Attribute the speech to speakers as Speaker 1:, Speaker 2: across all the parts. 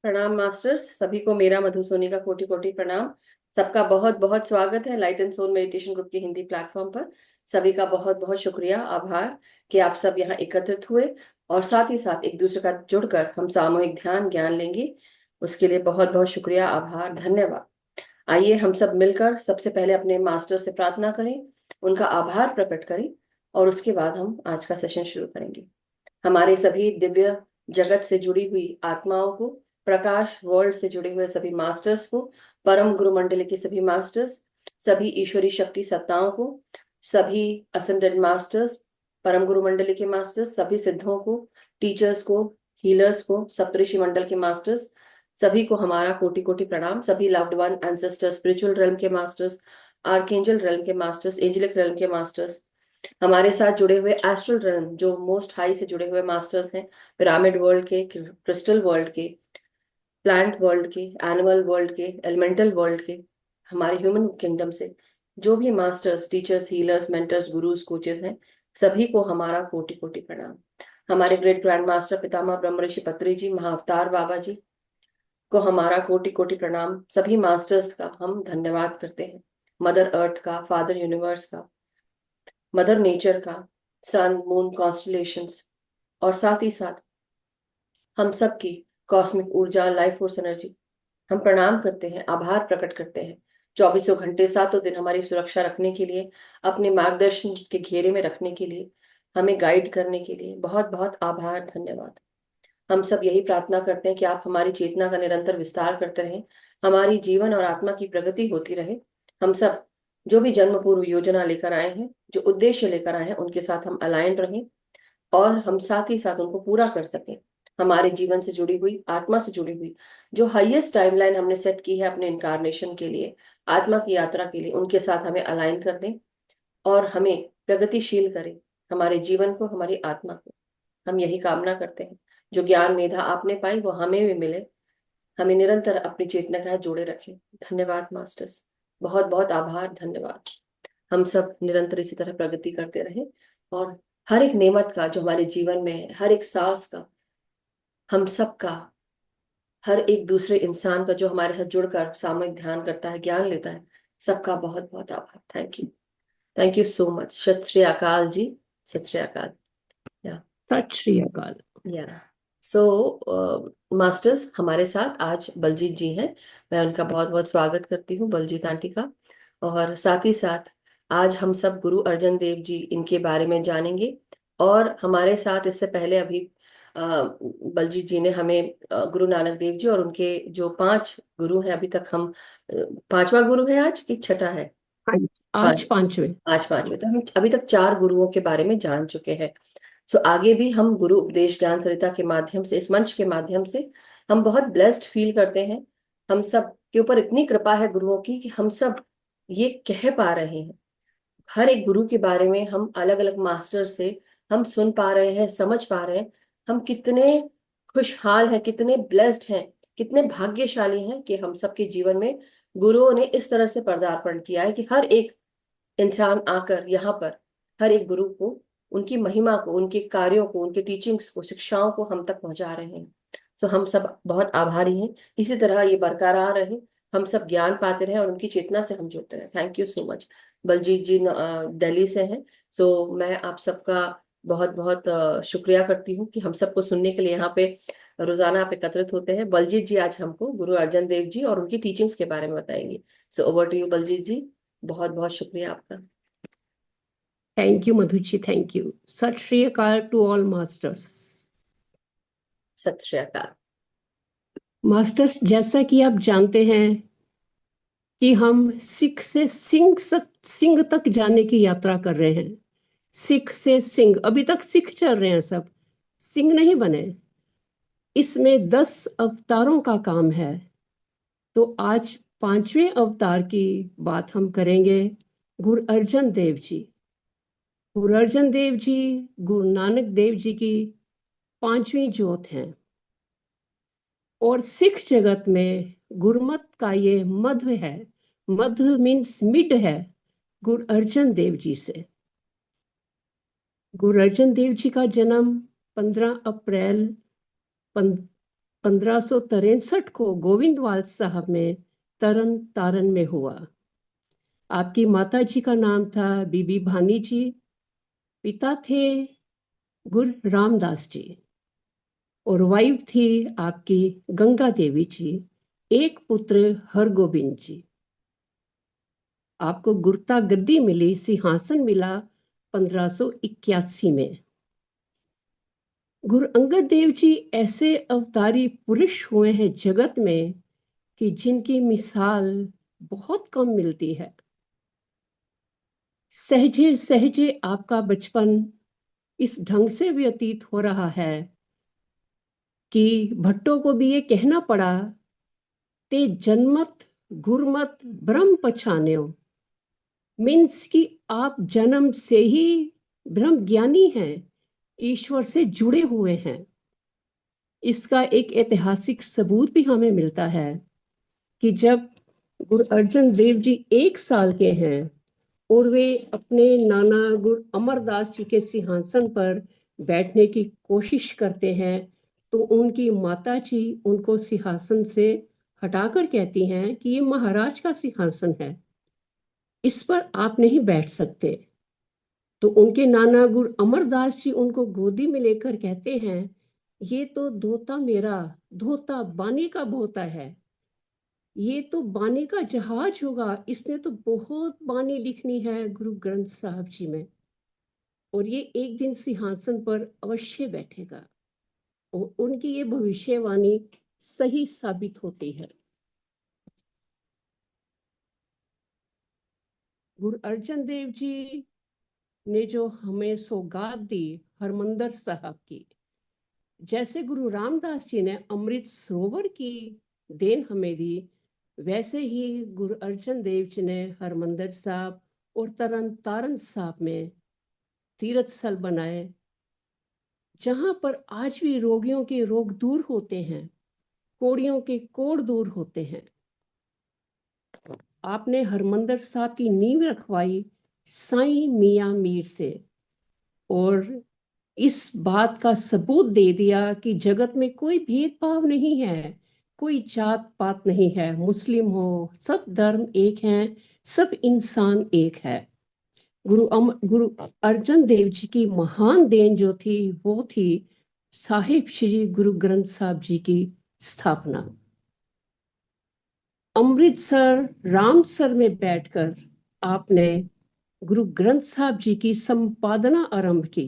Speaker 1: प्रणाम मास्टर्स, सभी को मेरा मधु सोनी का कोटि कोटि प्रणाम। सबका बहुत बहुत स्वागत है light and soul meditation group के हिंदी प्लेटफॉर्म पर। सभी का बहुत बहुत शुक्रिया, आभार कि आप सब यहाँ एकत्रित हुए और साथ ही साथ एक दूसरे का जुड़कर हम सामूहिक ध्यान ज्ञान लेंगे। उसके लिए बहुत बहुत शुक्रिया, आभार, धन्यवाद। आइए हम सब मिलकर सबसे पहले अपने मास्टर से प्रार्थना करें, उनका आभार प्रकट करें और उसके बाद हम आज का सेशन शुरू करेंगे। हमारे सभी दिव्य जगत से जुड़ी हुई आत्माओं को, प्रकाश वर्ल्ड से जुड़े हुए सभी मास्टर्स को, परम गुरु मंडली के सभी मास्टर्स, सभी ईश्वरी शक्ति सत्ताओं को, सभी असेंडेड मास्टर्स, परम गुरु मंडली के मास्टर्स, सभी सिद्धों को, टीचर्स को, हीलर्स को, सप्तऋषि मंडल के मास्टर्स, सभी को हमारा कोटि कोटि प्रणाम। सभी loved one ancestors, spiritual realm के मास्टर्स, आर्कएंजल रेल्म के मास्टर्स, एंजेलिक रेल्म के मास्टर्स, हमारे साथ जुड़े हुए एस्ट्रल रेल्म जो मोस्ट हाई से जुड़े हुए मास्टर्स हैं, पिरामिड वर्ल्ड के, क्रिस्टल वर्ल्ड के, प्लांट वर्ल्ड के, एनिमल वर्ल्ड के, एलिमेंटल वर्ल्ड के, हमारे ह्यूमन किंगडम से जो भी masters, teachers, healers, mentors, gurus, coaches हैं, सभी को हमारा कोटि कोटि प्रणाम। हमारे ग्रेट ग्रैंड मास्टर पितामह ब्रह्म ऋषि पत्री जी, महाअवतार बाबा जी को हमारा कोटि कोटि प्रणाम। सभी मास्टर्स का हम धन्यवाद करते हैं, मदर अर्थ का, फादर यूनिवर्स का, मदर नेचर का, सन मून कॉन्स्टलेशंस और साथ ही साथ हम सब की कॉस्मिक ऊर्जा, लाइफ फोर्स एनर्जी हम प्रणाम करते हैं, आभार प्रकट करते हैं। चौबीसों घंटे सातों दिन हमारी सुरक्षा रखने के लिए, अपने मार्गदर्शन के घेरे में रखने के लिए, हमें गाइड करने के लिए बहुत बहुत आभार, धन्यवाद। हम सब यही प्रार्थना करते हैं कि आप हमारी चेतना का निरंतर विस्तार करते रहें, हमारी जीवन और आत्मा की प्रगति होती रहे। हम सब जो भी जन्म पूर्व योजना लेकर आए हैं, जो उद्देश्य लेकर आए हैं, उनके साथ हम अलाइन रहें और हम साथ ही साथ उनको पूरा कर सकें। हमारे जीवन से जुड़ी हुई, आत्मा से जुड़ी हुई जो हाईएस्ट टाइमलाइन हमने सेट की है अपने इनकारनेशन के लिए, आत्मा की यात्रा के लिए, उनके साथ हमें अलाइन कर दें और हमें प्रगतिशील करें, हमारे जीवन को, हमारी आत्मा को। हम यही कामना करते हैं, जो ज्ञान मेधा आपने पाई वो हमें भी मिले, हमें निरंतर अपनी चेतना का जोड़े रखें। धन्यवाद मास्टर्स, बहुत बहुत आभार, धन्यवाद। हम सब निरंतर इसी तरह प्रगति करते रहें और हर एक नेमत का जो हमारे जीवन में है, हर एक सांस का, हम सबका, हर एक दूसरे इंसान का जो हमारे साथ जुड़कर सामूहिक ध्यान करता है, ज्ञान लेता है, सबका बहुत बहुत आभार। Thank you, thank you so much. सत श्री अकाल जी, सत श्री अकाल। या
Speaker 2: सत श्री अकाल।
Speaker 1: या सो मास्टर्स, हमारे साथ आज बलजीत जी हैं। मैं उनका बहुत बहुत स्वागत करती हूँ, बलजीत आंटी का। और साथ ही साथ आज हम सब गुरु अर्जन देव जी इनके बारे में जानेंगे। और हमारे साथ इससे पहले अभी बलजीत जी ने हमें गुरु नानक देव जी और उनके जो 5 गुरु हैं, अभी तक हम पांचवा गुरु है आज कि छठा है?
Speaker 2: हाँ जी,
Speaker 1: पांच,
Speaker 2: आज पांचवे।
Speaker 1: आज पांचवे, तो हम अभी तक 4 गुरुओं के बारे में जान चुके हैं। सो आगे भी हम गुरु उपदेश ज्ञान सरिता के माध्यम से, इस मंच के माध्यम से हम बहुत ब्लेस्ड फील करते हैं। हम सब के ऊपर इतनी कृपा है गुरुओं की कि हम सब ये कह पा रहे हैं, हर एक गुरु के बारे में हम अलग अलग मास्टर से हम सुन पा रहे हैं, समझ पा रहे हैं। हम कितने खुशहाल हैं, कितने ब्लेस्ड हैं, कितने भाग्यशाली हैं कि हम सबके जीवन में गुरुओं ने इस तरह से पदार्पण किया है कि हर एक इंसान आकर यहाँ पर हर एक गुरु को, उनकी महिमा को, उनके कार्यों को, उनके टीचिंग्स को, शिक्षाओं को हम तक पहुंचा रहे हैं। तो हम सब बहुत आभारी हैं, इसी तरह ये बरकरार रहे, हम सब ज्ञान पाते रहे और उनकी चेतना से हम जुड़ते रहे। Thank you so much. Baljeet ji Delhi से हैं। सो मैं आप सबका बहुत बहुत शुक्रिया करती हूँ कि हम सबको सुनने के लिए यहाँ पे रोजाना आप एकत्रित होते हैं। बलजीत जी आज हमको गुरु अर्जन देव जी और उनकी टीचिंग्स के बारे में बताएंगे। So over to you Baljeet ji, बहुत बहुत शुक्रिया आपका।
Speaker 2: Thank you Madhu ji, thank you. Sat Shri अकाल टू ऑल मास्टर्स।
Speaker 1: सत श्री अकाल।
Speaker 2: मास्टर्स, जैसा कि आप जानते हैं कि हम सिख से सिंह तक जाने की यात्रा कर रहे हैं। सिख से सिंह, अभी तक सिख चल रहे हैं, सब सिंह नहीं बने। इसमें 10 अवतारों का काम है। तो आज पांचवें अवतार की बात हम करेंगे। गुरु अर्जन देव जी। गुरु अर्जन देव जी गुरु नानक देव जी की पांचवी जोत हैं। और सिख जगत में गुरमत का ये मध्य है। मध्य मीन्स मिड है गुरु अर्जन देव जी से। गुरु अर्जन देव जी का जन्म 15 अप्रैल 1563 को गोविंदवाल साहब में तरन तारण में हुआ। आपकी माता जी का नाम था बीबी भानी जी, पिता थे गुरु रामदास जी और वाइफ थी आपकी गंगा देवी जी, एक पुत्र हरगोबिंद जी। आपको गुरता गद्दी मिली, सिंहासन मिला 1581 में। गुरु अंगद देव जी ऐसे अवतारी पुरुष हुए हैं जगत में कि जिनकी मिसाल बहुत कम मिलती है। सहजे सहजे आपका बचपन इस ढंग से व्यतीत हो रहा है कि भट्टो को भी ये कहना पड़ा, ते जन्मत गुरमत ब्रह्म पछान्यो, मीन्स कि आप जन्म से ही ब्रह्म ज्ञानी हैं, ईश्वर से जुड़े हुए हैं। इसका एक ऐतिहासिक सबूत भी हमें मिलता है कि जब गुरु अर्जन देव जी 1 साल के हैं और वे अपने नाना गुरु अमरदास जी के सिंहासन पर बैठने की कोशिश करते हैं तो उनकी माता जी उनको सिंहासन से हटाकर कहती हैं कि ये महाराज का सिंहासन है, इस पर आप नहीं बैठ सकते। तो उनके नाना गुरु अमरदास जी उनको गोदी में लेकर कहते हैं, ये तो धोता मेरा, धोता बानी का बोता है, ये तो बानी का जहाज होगा, इसने तो बहुत बानी लिखनी है गुरु ग्रंथ साहब जी में, और ये एक दिन सिंहासन पर अवश्य बैठेगा। और उनकी ये भविष्यवाणी सही साबित होती है। गुरु अर्जन देव जी ने जो हमें सौगात दी हरमंदर साहब की, जैसे गुरु रामदास जी ने अमृत सरोवर की देन हमें दी, वैसे ही गुरु अर्जन देव जी ने हरमंदर साहब और तरन तारण साहब में तीर्थ स्थल बनाए, जहां पर आज भी रोगियों के रोग दूर होते हैं, कोड़ियों के कोड़ दूर होते हैं। आपने हरमंदर साहब की नींव रखवाई साईं मियां मीर से, और इस बात का सबूत दे दिया कि जगत में कोई भेदभाव नहीं है, कोई जात पात नहीं है, मुस्लिम हो, सब धर्म एक हैं, सब इंसान एक है। गुरु अर्जन देव जी की महान देन जो थी वो थी साहिब श्री गुरु ग्रंथ साहब जी की स्थापना। अमृतसर रामसर में बैठकर आपने गुरु ग्रंथ साहब जी की संपादना आरंभ की।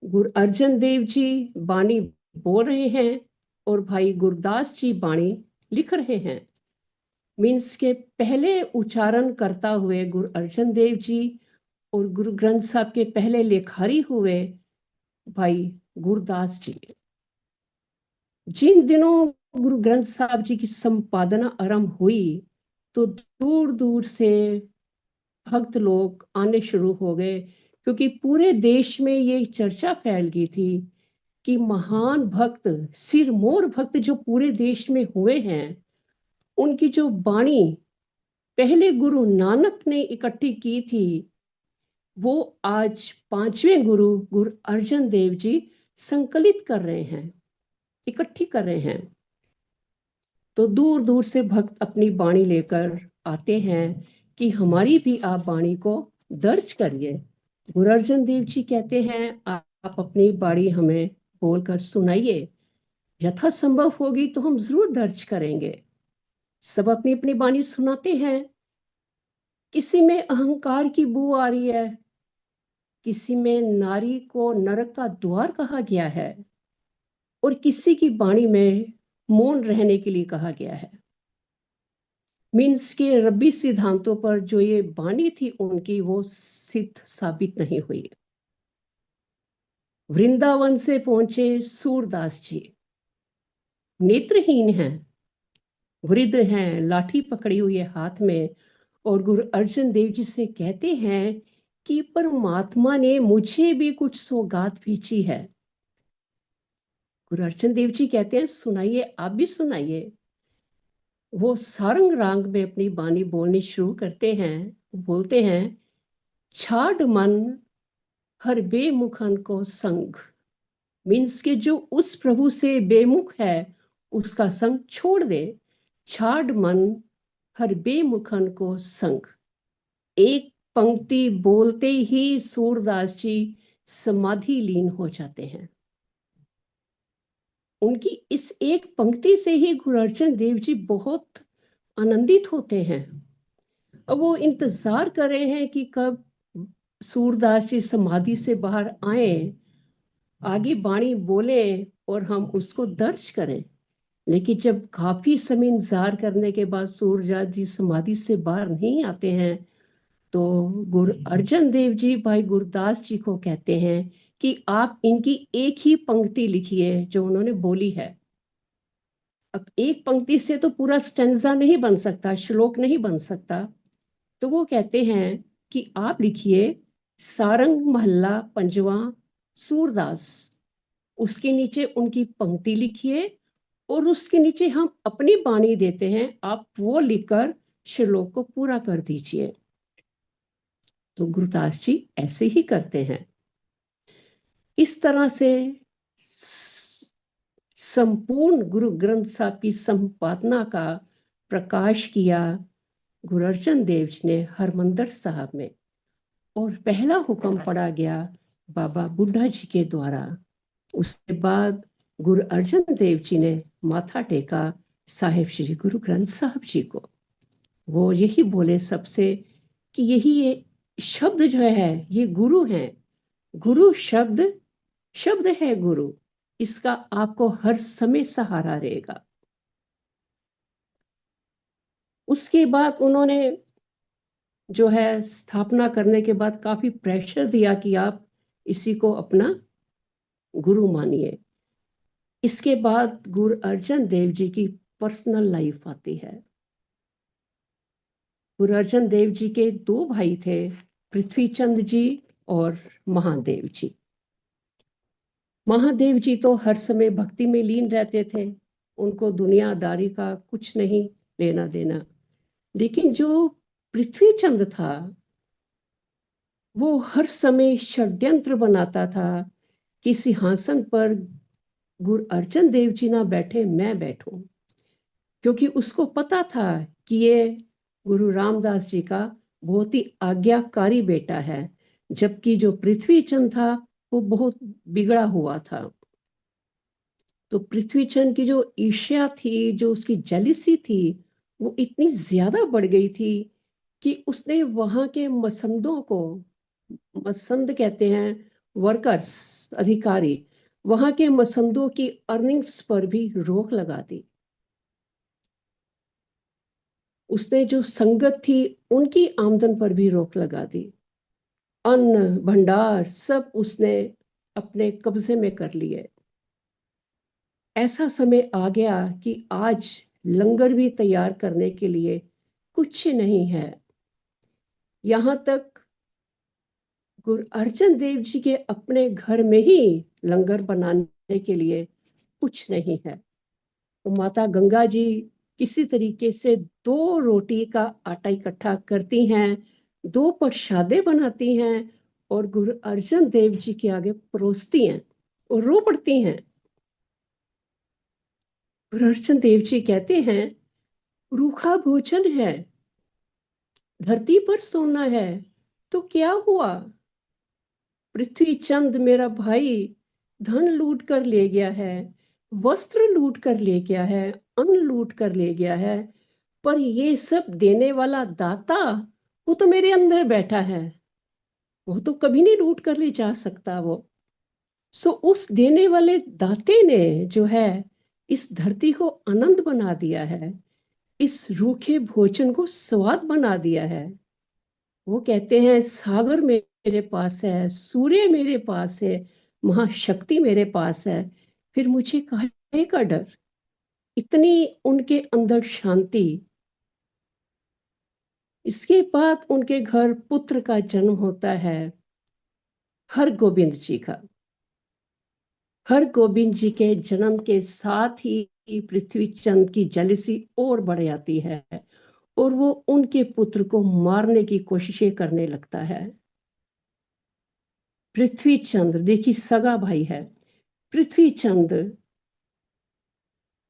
Speaker 2: गुरु अर्जन देव जी बाणी बोल रहे हैं और भाई गुरदास जी बाणी लिख रहे हैं। मीन्स के पहले उच्चारण करता हुए गुरु अर्जन देव जी और गुरु ग्रंथ साहब के पहले लेखारी हुए भाई गुरदास जी। जिन दिनों गुरु ग्रंथ साहब जी की संपादना आरंभ हुई तो दूर दूर से भक्त लोग आने शुरू हो गए, क्योंकि पूरे देश में ये चर्चा फैल गई थी कि महान भक्त, सिरमौर भक्त जो पूरे देश में हुए हैं, उनकी जो बाणी पहले गुरु नानक ने इकट्ठी की थी, वो आज 5वें गुरु गुरु अर्जन देव जी संकलित कर रहे हैं, इकट्ठी कर रहे हैं। तो दूर दूर से भक्त अपनी बाणी लेकर आते हैं कि हमारी भी आप बाणी को दर्ज करिए। गुरु अर्जन देव जी कहते हैं, आप अपनी बाणी हमें बोलकर सुनाइए, यथासंभव होगी तो हम जरूर दर्ज करेंगे। सब अपनी अपनी बाणी सुनाते हैं। किसी में अहंकार की बू आ रही है, किसी में नारी को नरक का द्वार कहा गया है, और किसी की बाणी में मौन रहने के लिए कहा गया है। मीन्स के रब्बी सिद्धांतों पर जो ये बाणी थी उनकी, वो सिद्ध साबित नहीं हुई। वृंदावन से पहुंचे सूरदास जी, नेत्रहीन हैं, वृद्ध हैं, लाठी पकड़ी हुई है हाथ में, और गुरु अर्जन देव जी से कहते हैं कि परमात्मा ने मुझे भी कुछ सौगात भेजी है। गुरु अर्जन देव जी कहते हैं, सुनाइए, आप भी सुनाइए। वो सारंग राग में अपनी बानी बोलनी शुरू करते हैं। बोलते हैं, छाड़ मन हर बेमुखन को संग, मीन्स के जो उस प्रभु से बेमुख है उसका संग छोड़ दे। छाड़ मन हर बेमुखन को संग। एक पंक्ति बोलते ही सूरदास जी समाधि लीन हो जाते हैं। उनकी इस एक पंक्ति से ही गुरु अर्जन देव जी बहुत आनंदित होते हैं। अब वो इंतजार कर रहे हैं कि कब सूरदास जी समाधि से बाहर आए, आगे बाणी बोले और हम उसको दर्ज करें। लेकिन जब काफी समय इंतजार करने के बाद सूरदास जी समाधि से बाहर नहीं आते हैं, तो गुरु अर्जन देव जी भाई गुरदास जी को कहते हैं कि आप इनकी एक ही पंक्ति लिखिए जो उन्होंने बोली है। अब एक पंक्ति से तो पूरा स्टेंजा नहीं बन सकता, श्लोक नहीं बन सकता। तो वो कहते हैं कि आप लिखिए सारंग महल्ला पंजवा सूरदास, उसके नीचे उनकी पंक्ति लिखिए और उसके नीचे हम अपनी बाणी देते हैं, आप वो लिखकर श्लोक को पूरा कर दीजिए। तो गुरुदास जी ऐसे ही करते हैं। इस तरह से संपूर्ण गुरु ग्रंथ साहब की संपादना का प्रकाश किया गुरु अर्जन देव जी ने हरमंदिर साहब में, और पहला हुक्म पढ़ा गया बाबा बुड्ढा जी के द्वारा। उसके बाद गुरु अर्जन देव जी ने माथा टेका साहिब श्री गुरु ग्रंथ साहब जी को। वो यही बोले सबसे कि यही ये शब्द जो है ये गुरु है। गुरु शब्द शब्द है गुरु, इसका आपको हर समय सहारा रहेगा। उसके बाद उन्होंने जो है स्थापना करने के बाद काफी प्रेशर दिया कि आप इसी को अपना गुरु मानिए। इसके बाद गुरु अर्जन देव जी की पर्सनल लाइफ आती है। गुरु अर्जन देव जी के दो भाई थे, पृथ्वी चंद जी और महादेव जी। महादेव जी तो हर समय भक्ति में लीन रहते थे, उनको दुनियादारी का कुछ नहीं लेना देना। लेकिन जो पृथ्वी चंद था वो हर समय षड्यंत्र बनाता था कि सिंहासन पर गुरु अर्जन देव जी ना बैठे, मैं बैठूं, क्योंकि उसको पता था कि ये गुरु रामदास जी का बहुत ही आज्ञाकारी बेटा है, जबकि जो पृथ्वी चंद था वो बहुत बिगड़ा हुआ था। तो पृथ्वी चंद की जो ईर्ष्या थी, जो उसकी जेलिसी थी, वो इतनी ज्यादा बढ़ गई थी कि उसने वहां के मसंदों को, मसंद कहते हैं वर्कर्स, अधिकारी, वहां के मसंदों की अर्निंग्स पर भी रोक लगा दी। उसने जो संगत थी उनकी आमदन पर भी रोक लगा दी। अन्न भंडार सब उसने अपने कब्जे में कर लिए। ऐसा समय आ गया कि आज लंगर भी तैयार करने के लिए कुछ नहीं है। यहां तक गुरु अर्जन देव जी के अपने घर में ही लंगर बनाने के लिए कुछ नहीं है। तो माता गंगा जी किसी तरीके से 2 रोटी का आटा इकट्ठा करती हैं, 2 प्रसादे बनाती हैं और गुरु अर्जन देव जी के आगे परोसती हैं और रो पड़ती हैं। गुरु अर्जन देव जी कहते हैं रूखा भोजन है, धरती पर सोना है, तो क्या हुआ? पृथ्वी चंद मेरा भाई धन लूट कर ले गया है, वस्त्र लूट कर ले गया है, अन्न लूट कर ले गया है, पर ये सब देने वाला दाता वो तो मेरे अंदर बैठा है, वो तो कभी नहीं लूट कर ले जा सकता वो। सो उस देने वाले दाते ने जो है इस धरती को आनंद बना दिया है, इस रूखे भोजन को स्वाद बना दिया है। वो कहते हैं सागर मेरे पास है, सूर्य मेरे पास है, महाशक्ति मेरे पास है, फिर मुझे काहे का डर? इतनी उनके अंदर शांति। इसके बाद उनके घर पुत्र का जन्म होता है, हर गोविंद जी का। हर गोविंद जी के जन्म के साथ ही पृथ्वी चंद की जेलसी और बढ़ जाती है और वो उनके पुत्र को मारने की कोशिशें करने लगता है। पृथ्वी चंद्र देखिए सगा भाई है, पृथ्वीचंद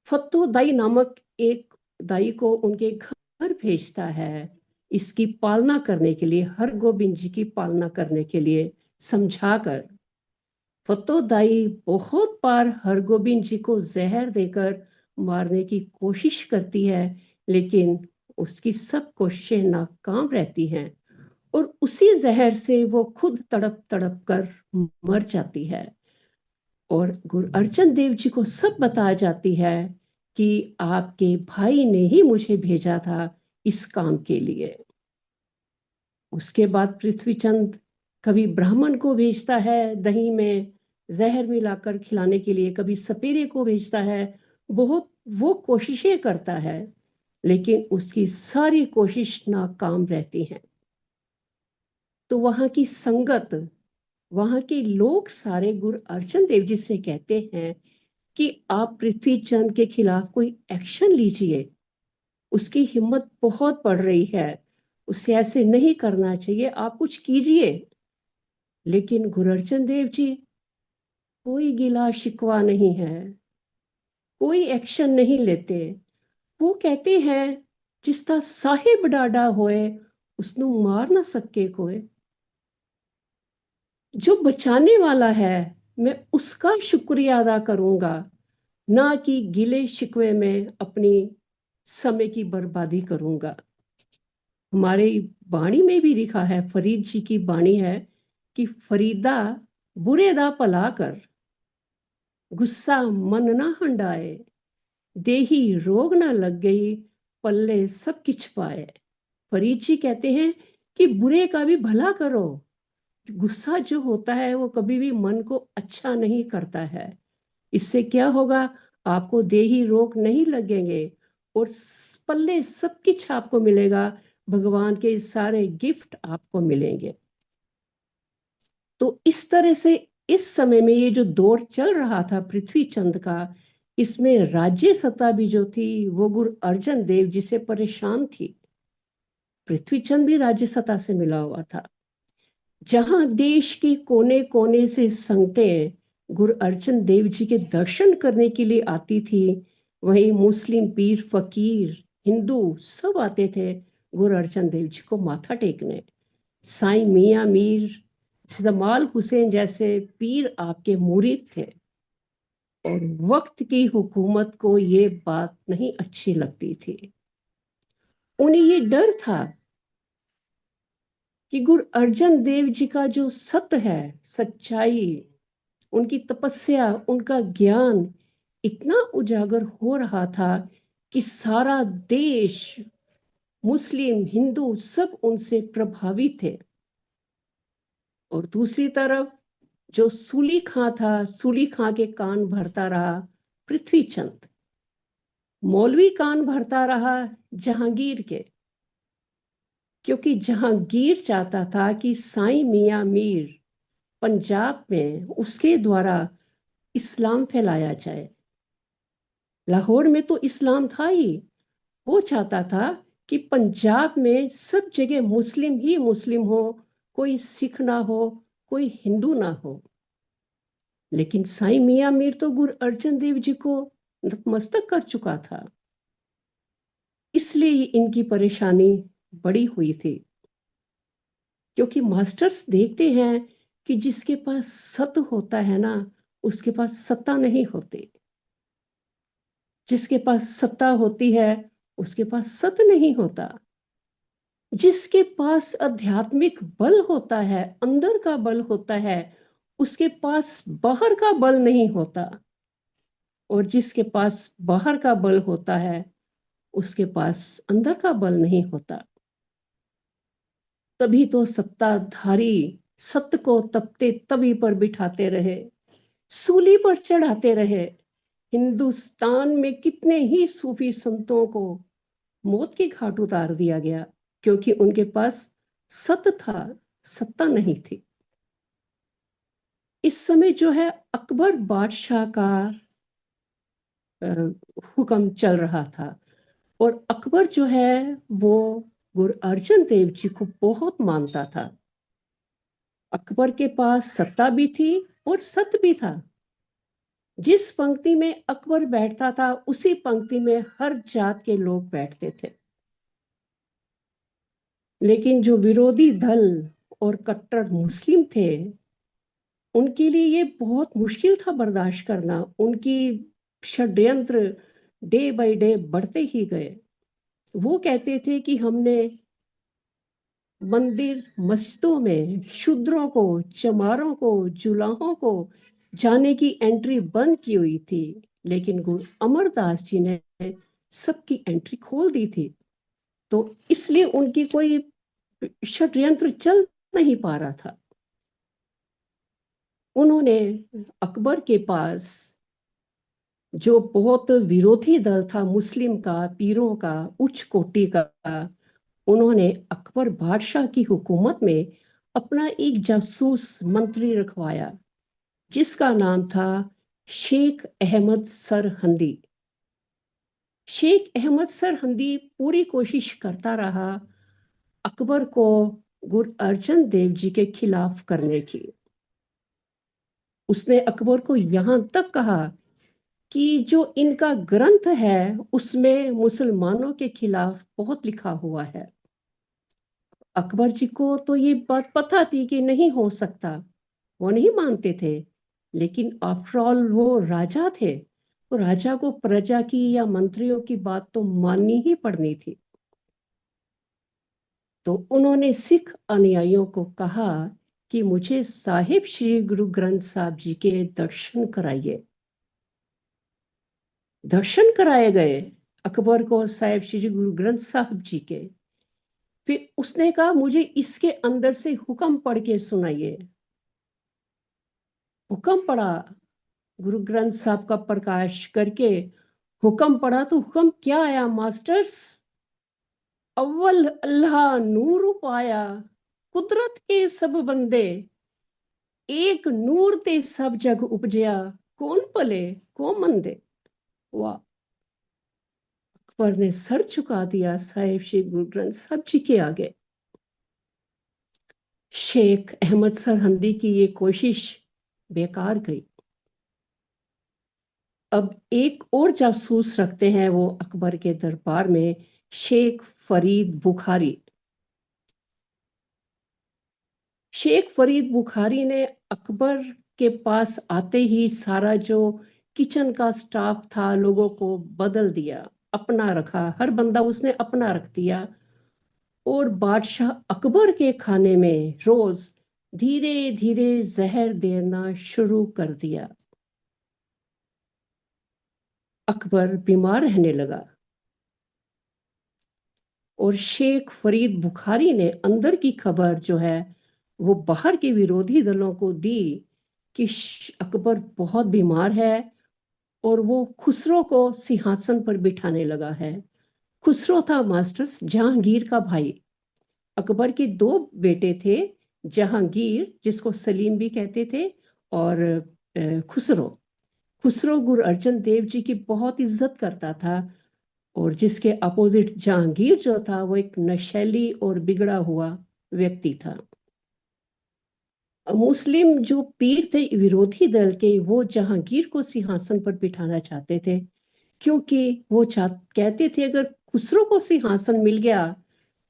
Speaker 2: फत्तो दाई नामक एक दाई को उनके घर भेजता है, इसकी पालना करने के लिए, हरगोबिंद जी की पालना करने के लिए समझाकर। फत्तो दाई बहुत बार हरगोबिंद जी को जहर देकर मारने की कोशिश करती है, लेकिन उसकी सब कोशिशें नाकाम रहती हैं और उसी जहर से वो खुद तड़प तड़प कर मर जाती है। और गुरु अर्जन देव जी को सब बताया जाती है कि आपके भाई ने ही मुझे भेजा था इस काम के लिए। उसके बाद पृथ्वीचंद कभी ब्राह्मण को भेजता है दही में जहर मिलाकर खिलाने के लिए, कभी सपेरे को भेजता है। बहुत वो कोशिशें करता है, लेकिन उसकी सारी कोशिश नाकाम रहती हैं। तो वहां की संगत, वहां के लोग सारे गुरु अर्जन देव जी से कहते हैं कि आप पृथ्वीचंद के खिलाफ कोई एक्शन लीजिए, उसकी हिम्मत बहुत बढ़ रही है, उसे ऐसे नहीं करना चाहिए, आप कुछ कीजिए। लेकिन गुरु अर्जन देव जी कोई गिला शिकवा नहीं है, कोई एक्शन नहीं लेते। वो कहते हैं जिसका साहिब डाडा होए उसनु मार ना सके कोई। जो बचाने वाला है मैं उसका शुक्रिया अदा करूंगा, ना कि गिले शिकवे में अपनी समय की बर्बादी करूंगा। हमारे बाणी में भी लिखा है, फरीद जी की बाणी है कि फरीदा बुरे दा भला कर, गुस्सा मन ना हंडाए, देही रोग ना लग गई, पल्ले सब किछ पाए। फरीद जी कहते हैं कि बुरे का भी भला करो। गुस्सा जो होता है वो कभी भी मन को अच्छा नहीं करता है। इससे क्या होगा, आपको देही रोग नहीं लगेंगे और पल्ले सब कुछ आपको मिलेगा, भगवान के सारे गिफ्ट आपको मिलेंगे। तो इस तरह से इस समय में ये जो दौर चल रहा था पृथ्वी चंद का, इसमें राज्य सत्ता भी जो थी वो गुरु अर्जन देव जी से परेशान थी। पृथ्वी चंद भी राज्य सत्ता से मिला हुआ था। जहां देश के कोने कोने से संगतें गुरु अर्जन देव जी के दर्शन करने के लिए आती थी, वहीं मुस्लिम पीर फकीर हिंदू सब आते थे गुरु अर्जन देव जी को माथा टेकने। साईं मियां मीर जमाल हुसैन जैसे पीर आपके मुरीद थे, और वक्त की हुकूमत को ये बात नहीं अच्छी लगती थी। उन्हें ये डर था कि गुरु अर्जन देव जी का जो सत्य है, सच्चाई, उनकी तपस्या, उनका ज्ञान इतना उजागर हो रहा था कि सारा देश, मुस्लिम हिंदू सब उनसे प्रभावित थे। और दूसरी तरफ जो सूली खां था, सूली खां के कान भरता रहा पृथ्वीचंद, मौलवी कान भरता रहा जहांगीर के, क्योंकि जहांगीर चाहता था कि साईं मियां मीर पंजाब में उसके द्वारा इस्लाम फैलाया जाए। लाहौर में तो इस्लाम था ही, वो चाहता था कि पंजाब में सब जगह मुस्लिम ही मुस्लिम हो, कोई सिख ना हो, कोई हिंदू ना हो। लेकिन साईं मियां मीर तो गुरु अर्जन देव जी को नतमस्तक कर चुका था, इसलिए इनकी परेशानी बड़ी हुई थी। क्योंकि मास्टर्स देखते हैं कि जिसके पास सत्य होता है ना, उसके पास सत्ता नहीं होती। जिसके पास सत्ता होती है उसके पास सत्य नहीं होता। जिसके पास आध्यात्मिक बल होता है, अंदर का बल होता है, उसके पास बाहर का बल नहीं होता। और जिसके पास बाहर का बल होता है उसके पास अंदर का बल नहीं होता। तभी तो सत्ताधारी सत्य को तपते तवी पर बिठाते रहे, सूली पर चढ़ाते रहे। हिंदुस्तान में कितने ही सूफी संतों को मौत के घाट उतार दिया गया, क्योंकि उनके पास सत्य था, सत्ता नहीं थी। इस समय जो है अकबर बादशाह का हुक्म चल रहा था, और अकबर जो है वो गुरु अर्जन देव जी को बहुत मानता था। अकबर के पास सत्ता भी थी और सत्य भी था। जिस पंक्ति में अकबर बैठता था उसी पंक्ति में हर जात के लोग बैठते थे। लेकिन जो विरोधी दल और कट्टर मुस्लिम थे, उनके लिए ये बहुत मुश्किल था बर्दाश्त करना। उनकी षड्यंत्र डे बाय डे बढ़ते ही गए। वो कहते थे कि हमने मंदिर मस्जिदों में शूद्रों को, चमारों को, जुलाहों को जाने की एंट्री बंद की हुई थी, लेकिन गुरु अमरदास जी ने सबकी एंट्री खोल दी थी। तो इसलिए उनकी कोई षड्यंत्र चल नहीं पा रहा था। उन्होंने अकबर के पास, जो बहुत विरोधी दल था मुस्लिम का, पीरों का, उच्च कोटि का, उन्होंने अकबर बादशाह की हुकूमत में अपना एक जासूस मंत्री रखवाया, जिसका नाम था शेख अहमद सरहंदी। शेख अहमद सरहंदी पूरी कोशिश करता रहा अकबर को गुरु अर्जन देव जी के खिलाफ करने की। उसने अकबर को यहां तक कहा कि जो इनका ग्रंथ है उसमें मुसलमानों के खिलाफ बहुत लिखा हुआ है। अकबर जी को तो ये बात पता थी कि नहीं हो सकता, वो नहीं मानते थे। लेकिन आफ्टर ऑल वो राजा थे, तो राजा को प्रजा की या मंत्रियों की बात तो माननी ही पड़नी थी। तो उन्होंने सिख अनुयायियों को कहा कि मुझे साहिब श्री गुरु ग्रंथ साहब जी के दर्शन कराइए। दर्शन कराए गए अकबर को साहिब श्री गुरु ग्रंथ साहब जी के। फिर उसने कहा मुझे इसके अंदर से हुक्म पढ़ के सुनाइए। हुक्म पढ़ा, गुरु ग्रंथ साहब का प्रकाश करके हुक्म पढ़ा तो हुक्म क्या आया मास्टर्स? अव्वल अल्लाह नूर पाया, कुदरत के सब बंदे, एक नूर ते सब जग उपजया, कौन भले कौन मंदे। वाह! अकबर ने सर झुका दिया साहिब श्री गुरु ग्रंथ साहब जी के आगे। शेख अहमद सरहंदी की ये कोशिश बेकार गई। अब एक और जासूस रखते हैं वो अकबर के दरबार में, शेख फरीद बुखारी। शेख फरीद बुखारी ने अकबर के पास आते ही सारा जो किचन का स्टाफ था लोगों को बदल दिया, अपना रखा, हर बंदा उसने अपना रख दिया। और बादशाह अकबर के खाने में रोज धीरे धीरे जहर देना शुरू कर दिया। अकबर बीमार रहने लगा और शेख फरीद बुखारी ने अंदर की खबर जो है वो बाहर के विरोधी दलों को दी कि अकबर बहुत बीमार है और वो खुसरो को सिंहासन पर बिठाने लगा है। खुसरो था मास्टर्स जहांगीर का भाई। अकबर के दो बेटे थे, जहांगीर जिसको सलीम भी कहते थे, और खुसरो। खुसरो गुरु अर्जन देव जी की बहुत इज्जत करता था, और जिसके अपोजिट जहांगीर जो था वो एक नशेली और बिगड़ा हुआ व्यक्ति था। मुस्लिम जो पीर थे विरोधी दल के, वो जहांगीर को सिंहासन पर बिठाना चाहते थे, क्योंकि वो कहते थे अगर खुसरो को सिंहासन मिल गया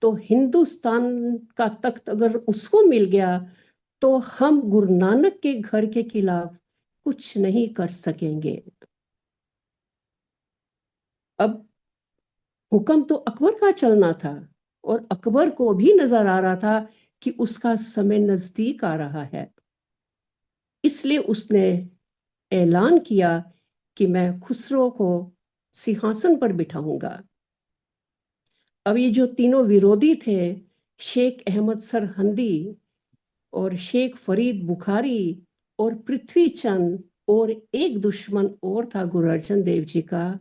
Speaker 2: तो हिंदुस्तान का तख्त अगर उसको मिल गया तो हम गुरु नानक के घर के खिलाफ कुछ नहीं कर सकेंगे। अब हुक्म तो अकबर का चलना था, और अकबर को भी नजर आ रहा था कि उसका समय नजदीक आ रहा है। इसलिए उसने ऐलान किया कि मैं खुसरो को सिंहासन पर बिठाऊंगा। अब ये जो तीनों विरोधी थे, शेख अहमद सरहंदी और शेख फरीद बुखारी और पृथ्वी चंद, और एक दुश्मन और था गुरु अर्जन देव जी का,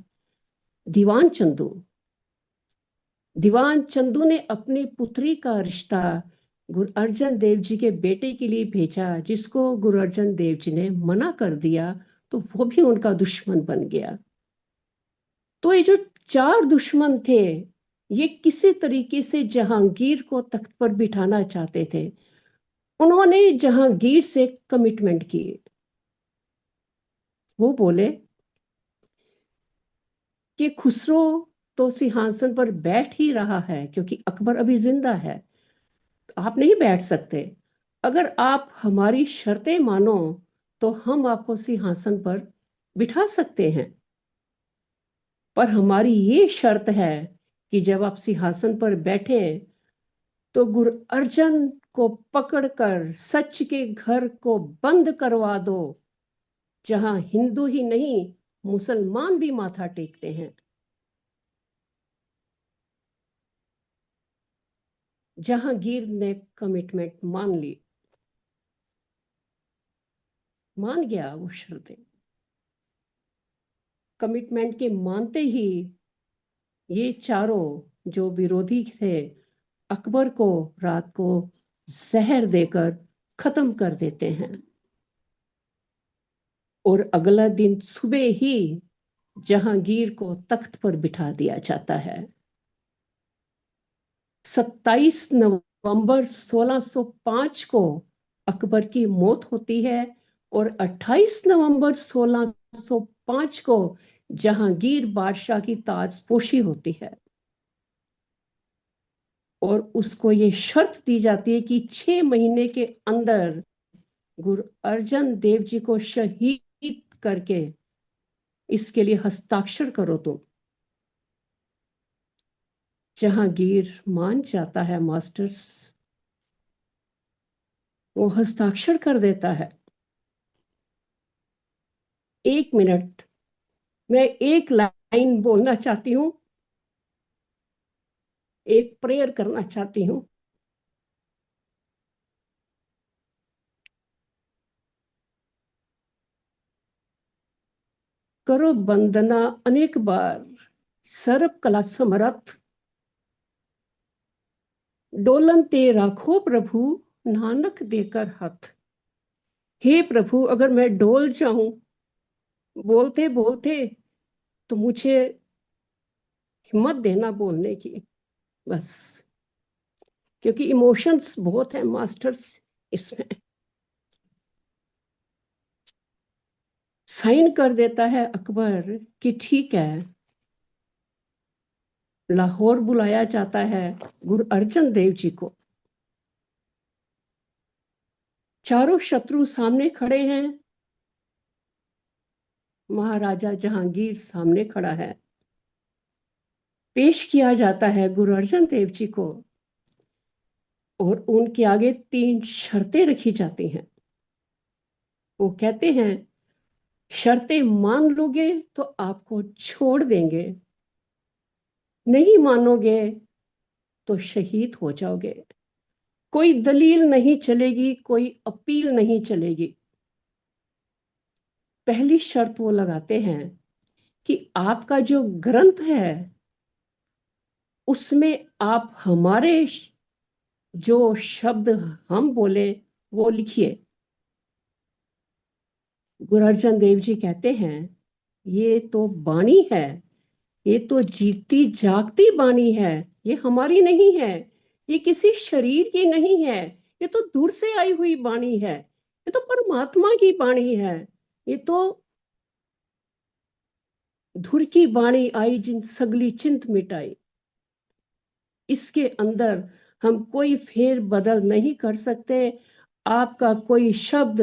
Speaker 2: दीवान चंदू। दीवान चंदू ने अपनी पुत्री का रिश्ता गुरु अर्जन देव जी के बेटे के लिए भेजा, जिसको गुरु अर्जन देव जी ने मना कर दिया, तो वो भी उनका दुश्मन बन गया। तो ये जो चार दुश्मन थे, ये किसी तरीके से जहांगीर को तख्त पर बिठाना चाहते थे। उन्होंने जहांगीर से कमिटमेंट की वो बोले कि खुसरो तो सिंहासन पर बैठ ही रहा है, क्योंकि अकबर अभी जिंदा है, तो आप नहीं बैठ सकते। अगर आप हमारी शर्तें मानो तो हम आपको सिंहासन पर बिठा सकते हैं, पर हमारी ये शर्त है कि जब आप सिंहासन पर बैठे तो गुरु अर्जन को पकड़कर सच के घर को बंद करवा दो, जहां हिंदू ही नहीं मुसलमान भी माथा टेकते हैं। जहांगीर ने कमिटमेंट मान ली, मान गया वो शर्तें। कमिटमेंट के मानते ही ये चारों जो विरोधी थे अकबर को रात को जहर देकर खत्म कर देते हैं, और अगला दिन सुबह ही जहांगीर को तख्त पर बिठा दिया जाता है। 27 नवंबर 1605 को अकबर की मौत होती है, और 28 नवंबर 1605 को जहांगीर बादशाह की ताजपोशी होती है, और उसको ये शर्त दी जाती है कि 6 महीने के अंदर गुरु अर्जन देव जी को शहीद करके इसके लिए हस्ताक्षर करो तुम। जहांगीर मान जाता है मास्टर्स, वो हस्ताक्षर कर देता है। 1 मिनट, मैं एक लाइन बोलना चाहती हूँ, एक प्रेयर करना चाहती हूँ। करो वंदना अनेक बार सर्व कला समरथ, डोलन ते राखो प्रभु नानक देकर हाथ। हे प्रभु, अगर मैं डोल जाऊं बोलते बोलते तो मुझे हिम्मत देना बोलने की, बस, क्योंकि इमोशंस बहुत है मास्टर्स इसमें। साइन कर देता है अकबर कि ठीक है। लाहौर बुलाया जाता है गुरु अर्जन देव जी को। चारों शत्रु सामने खड़े हैं, महाराजा जहांगीर सामने खड़ा है। पेश किया जाता है गुरु अर्जन देव जी को, और उनके आगे 3 शर्तें रखी जाती हैं। वो कहते हैं शर्तें मान लोगे तो आपको छोड़ देंगे, नहीं मानोगे तो शहीद हो जाओगे। कोई दलील नहीं चलेगी, कोई अपील नहीं चलेगी। पहली शर्त वो लगाते हैं कि आपका जो ग्रंथ है उसमें आप हमारे जो शब्द हम बोले वो लिखिए। गुरु अर्जन देव जी कहते हैं ये तो बाणी है, ये तो जीती जागती बाणी है, ये हमारी नहीं है, ये किसी शरीर की नहीं है, ये तो दूर से आई हुई बाणी है, ये तो परमात्मा की बाणी है, ये तो धुर की बाणी आई जिन सगली चिंत मिटाई। इसके अंदर हम कोई फेर बदल नहीं कर सकते। आपका कोई शब्द,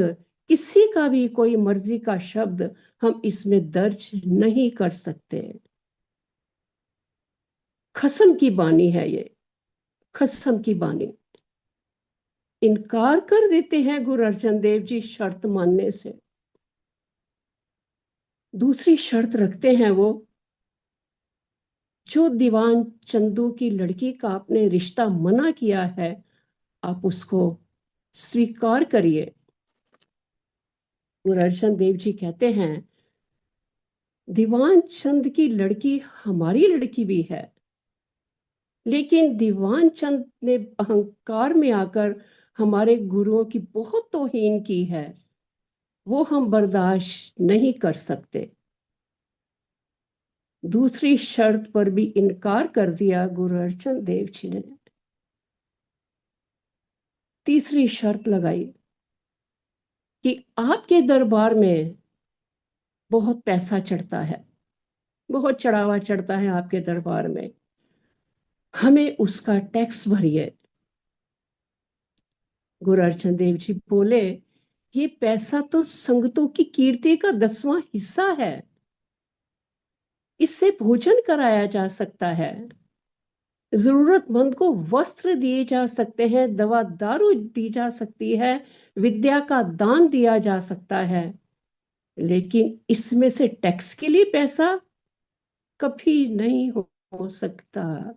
Speaker 2: किसी का भी कोई मर्जी का शब्द हम इसमें दर्ज नहीं कर सकते। खसम की बानी है ये, खसम की बानी। इनकार कर देते हैं गुरु अर्जन देव जी शर्त मानने से। दूसरी शर्त रखते हैं वो, जो दीवान चंदू की लड़की का आपने रिश्ता मना किया है आप उसको स्वीकार करिए। गुरु अर्जन देव जी कहते हैं दीवान चंद की लड़की हमारी लड़की भी है, लेकिन दीवान चंद ने अहंकार में आकर हमारे गुरुओं की बहुत तौहीन की है, वो हम बर्दाश्त नहीं कर सकते। दूसरी शर्त पर भी इनकार कर दिया गुरु अर्जन देव जी ने। तीसरी शर्त लगाई कि आपके दरबार में बहुत पैसा चढ़ता है, बहुत चढ़ावा चढ़ता है आपके दरबार में, हमें उसका टैक्स भरिए। गुरु अर्जन देव जी बोले, ये पैसा तो संगतों की कीर्ति का 10वां हिस्सा है, इससे भोजन कराया जा सकता है, जरूरतमंद को वस्त्र दिए जा सकते हैं, दवा दारू दी जा सकती है, विद्या का दान दिया जा सकता है, लेकिन इसमें से टैक्स के लिए पैसा कभी नहीं हो सकता।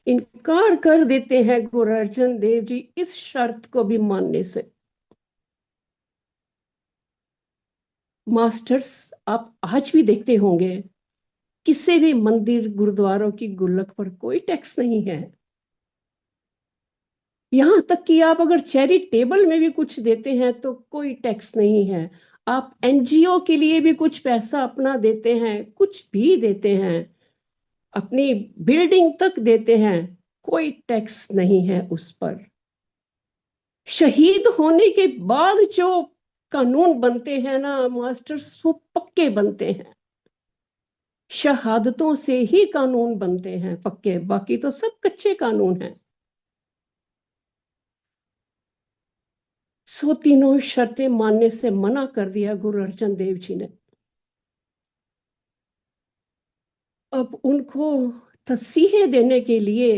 Speaker 2: इनकार कर देते हैं गुरु अर्जन देव जी इस शर्त को भी मानने से। मास्टर्स, आप आज भी देखते होंगे किसी भी मंदिर गुरुद्वारों की गुल्लक पर कोई टैक्स नहीं है। यहां तक कि आप अगर चैरिटेबल में भी कुछ देते हैं तो कोई टैक्स नहीं है। आप एनजीओ के लिए भी कुछ पैसा अपना देते हैं, कुछ भी देते हैं, अपनी बिल्डिंग तक देते हैं, कोई टैक्स नहीं है उस पर। शहीद होने के बाद जो कानून बनते हैं ना मास्टर्स, वो पक्के बनते हैं। शहादतों से ही कानून बनते हैं पक्के, बाकी तो सब कच्चे कानून हैं। सो तीनों शर्तें मानने से मना कर दिया गुरु अर्जन देव जी ने। अब उनको तसीहे देने के लिए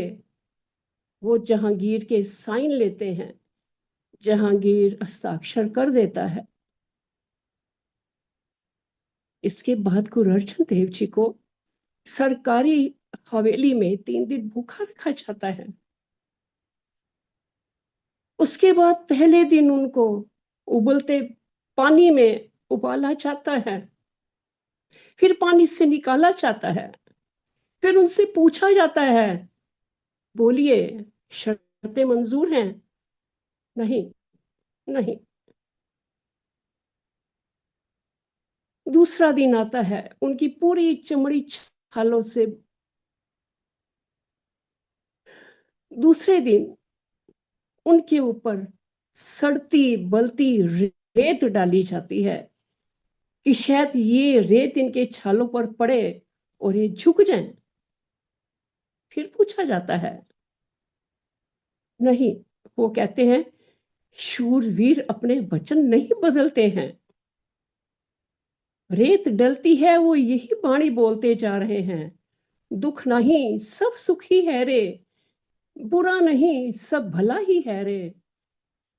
Speaker 2: वो जहांगीर के साइन लेते हैं, जहांगीर हस्ताक्षर कर देता है। इसके बाद गुरु अर्जन देव जी को सरकारी हवेली में 3 दिन भूखा रखा जाता है। उसके बाद पहले दिन उनको उबलते पानी में उबाला जाता है, फिर पानी से निकाला जाता है, फिर उनसे पूछा जाता है, बोलिए शर्तें मंजूर हैं? नहीं, नहीं। दूसरा दिन आता है, उनकी पूरी चमड़ी छालों से। दूसरे दिन उनके ऊपर सड़ती बलती रेत डाली जाती है कि शायद ये रेत इनके छालों पर पड़े और ये झुक जाएं। फिर पूछा जाता है, नहीं, वो कहते हैं शूरवीर अपने वचन नहीं बदलते हैं। रेत डलती है वो यही वाणी बोलते जा रहे हैं, दुख नहीं सब सुख ही है रे, बुरा नहीं सब भला ही है रे,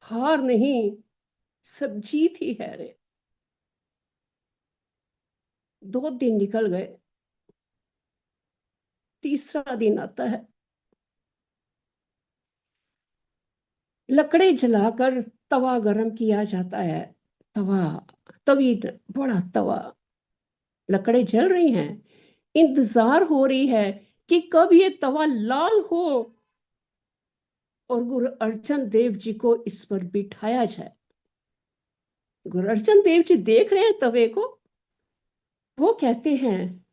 Speaker 2: हार नहीं सब जीत ही है रे। 2 दिन निकल गए, तीसरा दिन आता है। लकड़े जलाकर तवा गरम किया जाता है। तवा, तवी, बड़ा तवा, लकड़े जल रही हैं। इंतजार हो रही है कि कब ये तवा लाल हो और गुरु अर्जन देव जी को इस पर बिठाया जाए। गुरु अर्जन देव जी देख रहे हैं तवे को, वो कहते हैं,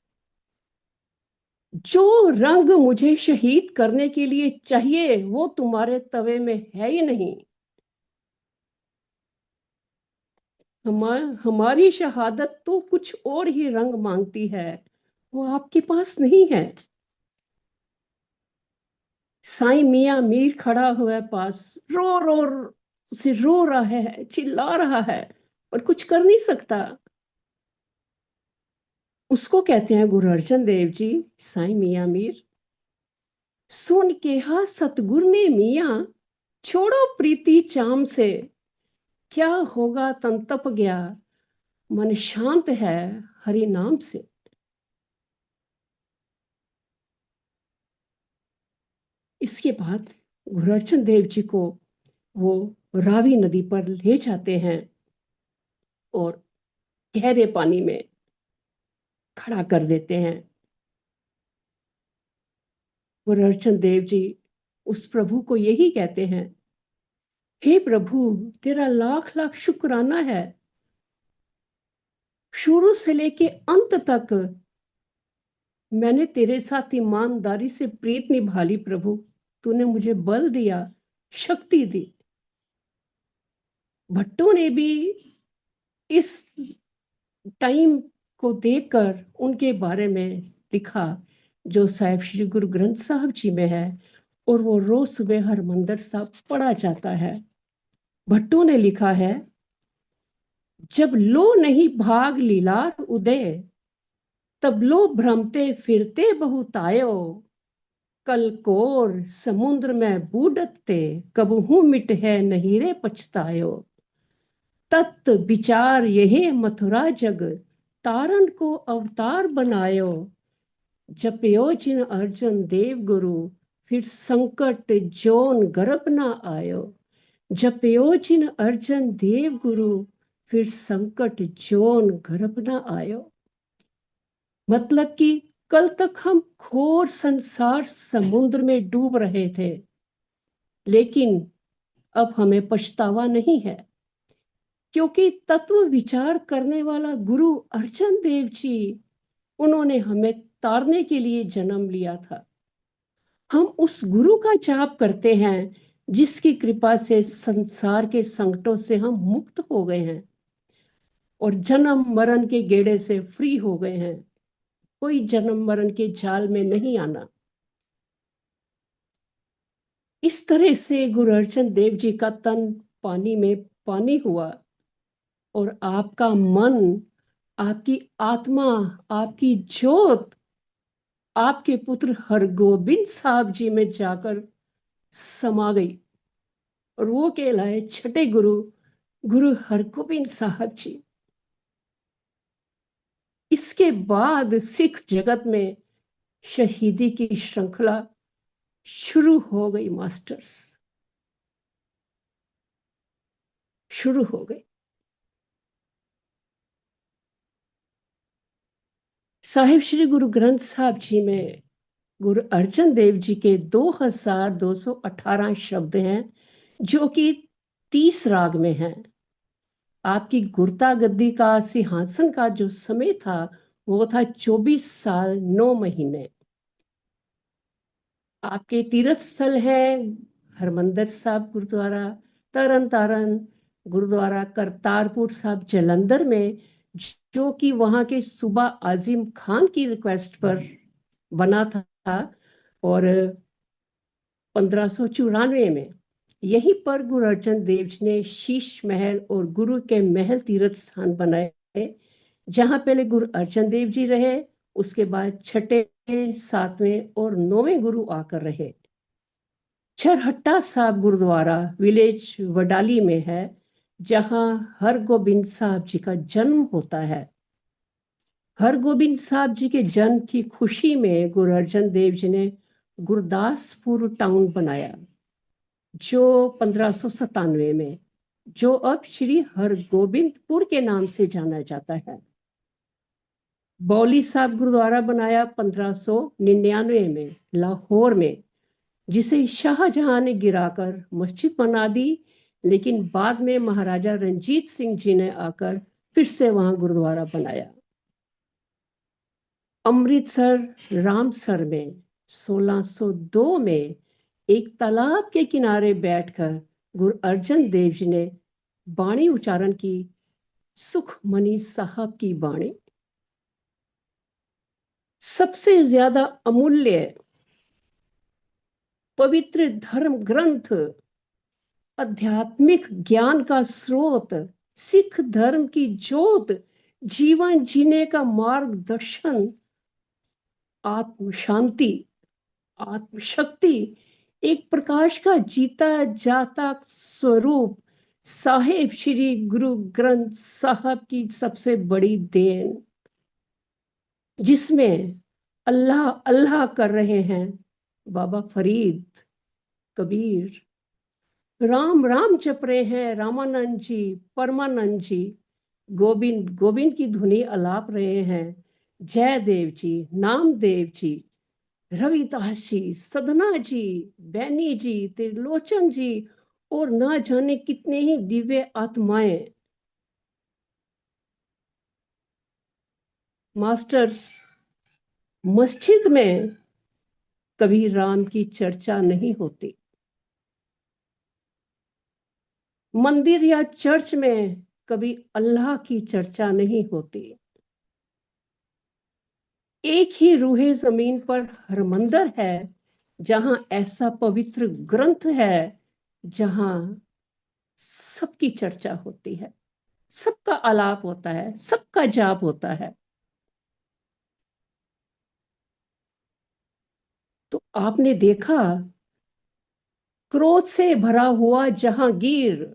Speaker 2: जो रंग मुझे शहीद करने के लिए चाहिए वो तुम्हारे तवे में है ही नहीं। हमारी शहादत तो कुछ और ही रंग मांगती है, वो आपके पास नहीं है। साईं मियां मीर खड़ा हुआ है पास, रो रो से रो रहा है, चिल्ला रहा है, पर कुछ कर नहीं सकता। उसको कहते हैं गुरु अर्जन देव जी, साईं मियां मीर, सुन के हा सतगुरु ने मियां, छोड़ो प्रीति चाम से, क्या होगा तन तप गया, मन शांत है हरि नाम से। इसके बाद गुरु अर्जन देव जी को वो रावी नदी पर ले जाते हैं और गहरे पानी में खड़ा कर देते हैं। गुरु अर्जन देव जी उस प्रभु को यही कहते हैं, हे प्रभु, तेरा लाख लाख शुक्राना है, शुरू से लेके अंत तक मैंने तेरे साथ ईमानदारी से प्रीत निभा ली। प्रभु, तूने मुझे बल दिया, शक्ति दी। भट्टों ने भी इस टाइम को देखकर उनके बारे में लिखा जो साहिब श्री गुरु ग्रंथ साहब जी में है, और वो रोज सुबह हरमंदिर साहब पढ़ा जाता है। भट्टो ने लिखा है, जब लो नहीं भाग लीलार उदय, तब लो भ्रमते फिरते बहुतायो, कल कोर समुद्र में बूडते, कबहू मिट है नहीं रे पछतायो। तत् विचार यही मथुरा जग, तारण को अवतार बनायो। जपयो जिन अर्जुन देव गुरु, फिर संकट जोन गर्भ न आयो। जपयो जिन अर्जुन देव गुरु, फिर संकट जोन गर्भ न आयो। मतलब कि कल तक हम घोर संसार समुद्र में डूब रहे थे, लेकिन अब हमें पछतावा नहीं है, क्योंकि तत्व विचार करने वाला गुरु अर्जन देव जी, उन्होंने हमें तारने के लिए जन्म लिया था। हम उस गुरु का जाप करते हैं जिसकी कृपा से संसार के संकटों से हम मुक्त हो गए हैं और जन्म मरण के गेड़े से फ्री हो गए हैं। कोई जन्म मरण के जाल में नहीं आना। इस तरह से गुरु अर्जन देव जी का तन पानी में पानी हुआ और आपका मन, आपकी आत्मा, आपकी ज्योत आपके पुत्र हरगोबिंद साहब जी में जाकर समा गई, और वो कहलाए छठे गुरु, गुरु हरगोबिंद साहब जी। इसके बाद सिख जगत में शहीदी की श्रृंखला शुरू हो गई मास्टर्स, शुरू हो गई। साहिब श्री गुरु ग्रंथ साहब जी में गुरु अर्जन देव जी के 2218 शब्द हैं, जो कि 30 राग में हैं। आपकी गुरता गद्दी का सिंहासन का जो समय था वो था 24 साल 9 महीने। आपके तीर्थ स्थल है हरमंदिर साहब गुरुद्वारा, तरन तारण गुरुद्वारा, करतारपुर साहब जलंधर में, जो कि वहां के सूबा आजिम खान की रिक्वेस्ट पर बना था, और 1594 में यहीं पर गुरु अर्जन देव जी ने शीश महल और गुरु के महल तीर्थ स्थान बनाए, जहां पहले गुरु अर्जन देव जी रहे, उसके बाद छठे, सातवें और नौवें गुरु आकर रहे। छरहट्टा साहब गुरुद्वारा विलेज वडाली में है, जहां हरगोबिंद साहब जी का जन्म होता है। हरगोबिंद साहब जी के जन्म की खुशी में गुरु अर्जन देव जी ने गुरदासपुर टाउन बनाया, जो 1597 में, जो अब श्री हरगोबिंदपुर के नाम से जाना जाता है। बौली साहब गुरुद्वारा बनाया 1599 में लाहौर में, जिसे शाहजहां ने गिराकर मस्जिद बना दी, लेकिन बाद में महाराजा रंजीत सिंह जी ने आकर फिर से वहां गुरुद्वारा बनाया। अमृतसर रामसर में 1602 में एक तालाब के किनारे बैठकर गुरु अर्जन देव जी ने बाणी उच्चारण की, सुखमनी साहब की बाणी। सबसे ज्यादा अमूल्य पवित्र धर्म ग्रंथ, आध्यात्मिक ज्ञान का स्रोत, सिख धर्म की ज्योत, जीवन जीने का मार्गदर्शन, आत्म शांति, आत्मशक्ति, एक प्रकाश का जीता जाता स्वरूप, साहेब श्री गुरु ग्रंथ साहब की सबसे बड़ी देन, जिसमें अल्लाह अल्लाह कर रहे हैं बाबा फरीद, कबीर, राम राम जप रहे हैं रामानंद जी, परमानंद जी, गोविंद गोविंद की धुनी अलाप रहे हैं जयदेव जी, नामदेव जी, रविदास जी, सदना जी, बैनी जी, त्रिलोचन जी, और ना जाने कितने ही दिव्य आत्माएं। मास्टर्स, मस्जिद में कभी राम की चर्चा नहीं होती, मंदिर या चर्च में कभी अल्लाह की चर्चा नहीं होती। एक ही रूहे जमीन पर हरमंदर है, जहां ऐसा पवित्र ग्रंथ है, जहां सबकी चर्चा होती है, सबका आलाप होता है, सबका जाप होता है। तो आपने देखा, क्रोध से भरा हुआ जहांगीर,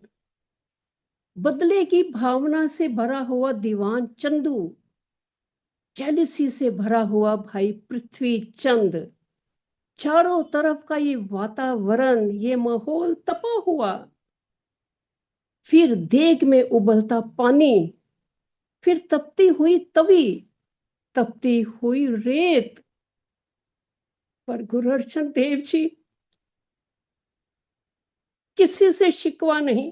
Speaker 2: बदले की भावना से भरा हुआ दीवान चंदू, जेलिसी से भरा हुआ भाई पृथ्वी चंद, चारों तरफ का ये वातावरण, ये माहौल तपा हुआ, फिर देग में उबलता पानी, फिर तपती हुई तवी, तपती हुई रेत। पर गुरु अर्जन देव जी, किसी से शिकवा नहीं,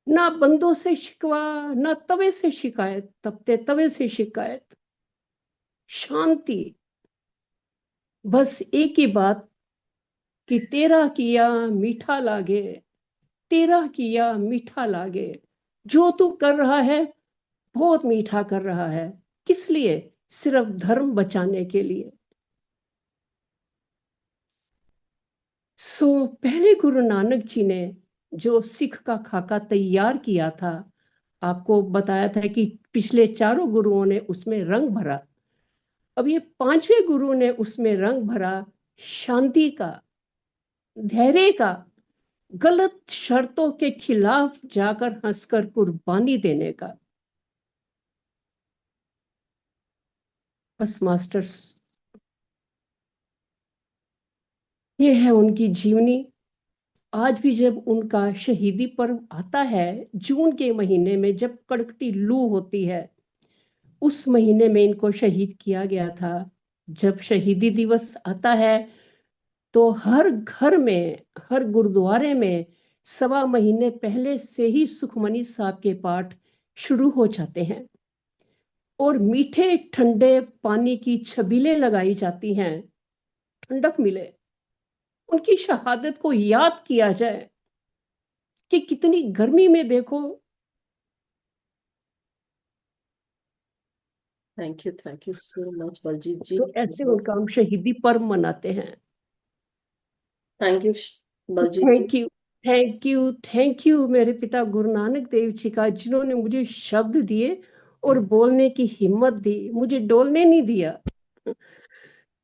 Speaker 2: ना बंदों से शिकवा, ना तवे से शिकायत, तपते तवे से शिकायत, शांति। बस एक ही बात कि तेरा किया मीठा लागे, तेरा किया मीठा लागे। जो तू कर रहा है बहुत मीठा कर रहा है। किस लिए? सिर्फ धर्म बचाने के लिए। पहले गुरु नानक जी ने जो सिख का खाका तैयार किया था, आपको बताया था कि पिछले चारों गुरुओं ने उसमें रंग भरा। अब ये पांचवें गुरु ने उसमें रंग भरा, शांति का, धैर्य का, गलत शर्तों के खिलाफ जाकर हंसकर कुर्बानी देने का। बस मास्टर्स, ये है उनकी जीवनी। आज भी जब उनका शहीदी पर्व आता है, जून के महीने में, जब कड़कती लू होती है, उस महीने में इनको शहीद किया गया था। जब शहीदी दिवस आता है तो हर घर में, हर गुरुद्वारे में 1.25 महीने पहले से ही सुखमनी साहब के पाठ शुरू हो जाते हैं और मीठे ठंडे पानी की छबीलें लगाई जाती हैं, ठंडक मिले, उनकी शहादत को याद किया जाए कि कितनी गर्मी में देखो।
Speaker 1: Thank you so much Baljeet ji.
Speaker 2: ऐसे उनका हम शहीदी पर्व मनाते हैं।
Speaker 1: Thank you Baljeet ji.
Speaker 2: Thank you, thank you, thank you मेरे पिता गुरु नानक देव जी का, जिन्होंने मुझे शब्द दिए और बोलने की हिम्मत दी, मुझे डोलने नहीं दिया।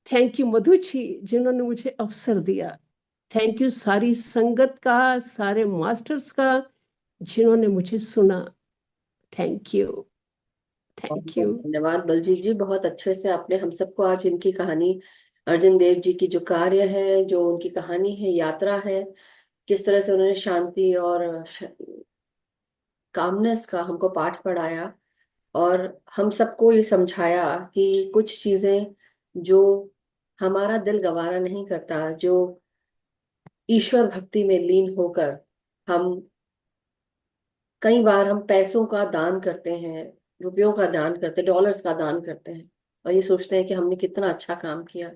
Speaker 2: थैंक यू मधु जी, जिन्होंने मुझे अवसर दिया। थैंक यू सारी संगत का, सारे मास्टर्स का, जिन्होंने मुझे सुना। थैंक यू,
Speaker 1: बहुत
Speaker 2: थैंक
Speaker 1: बहुत
Speaker 2: यू।
Speaker 1: धन्यवाद बलजीत जी, बहुत अच्छे से आपने हम सबको आज इनकी कहानी, अर्जन देव जी की जो कार्य है, जो उनकी कहानी है, यात्रा है, किस तरह से उन्होंने शांति और कामनेस का हमको पाठ पढ़ाया, और हम सबको ये समझाया कि कुछ चीजें जो हमारा दिल गवारा नहीं करता, जो ईश्वर भक्ति में लीन होकर हम, कई बार हम पैसों का दान करते हैं, रुपयों का दान करते हैं, डॉलर्स का दान करते हैं, और ये सोचते हैं कि हमने कितना अच्छा काम किया।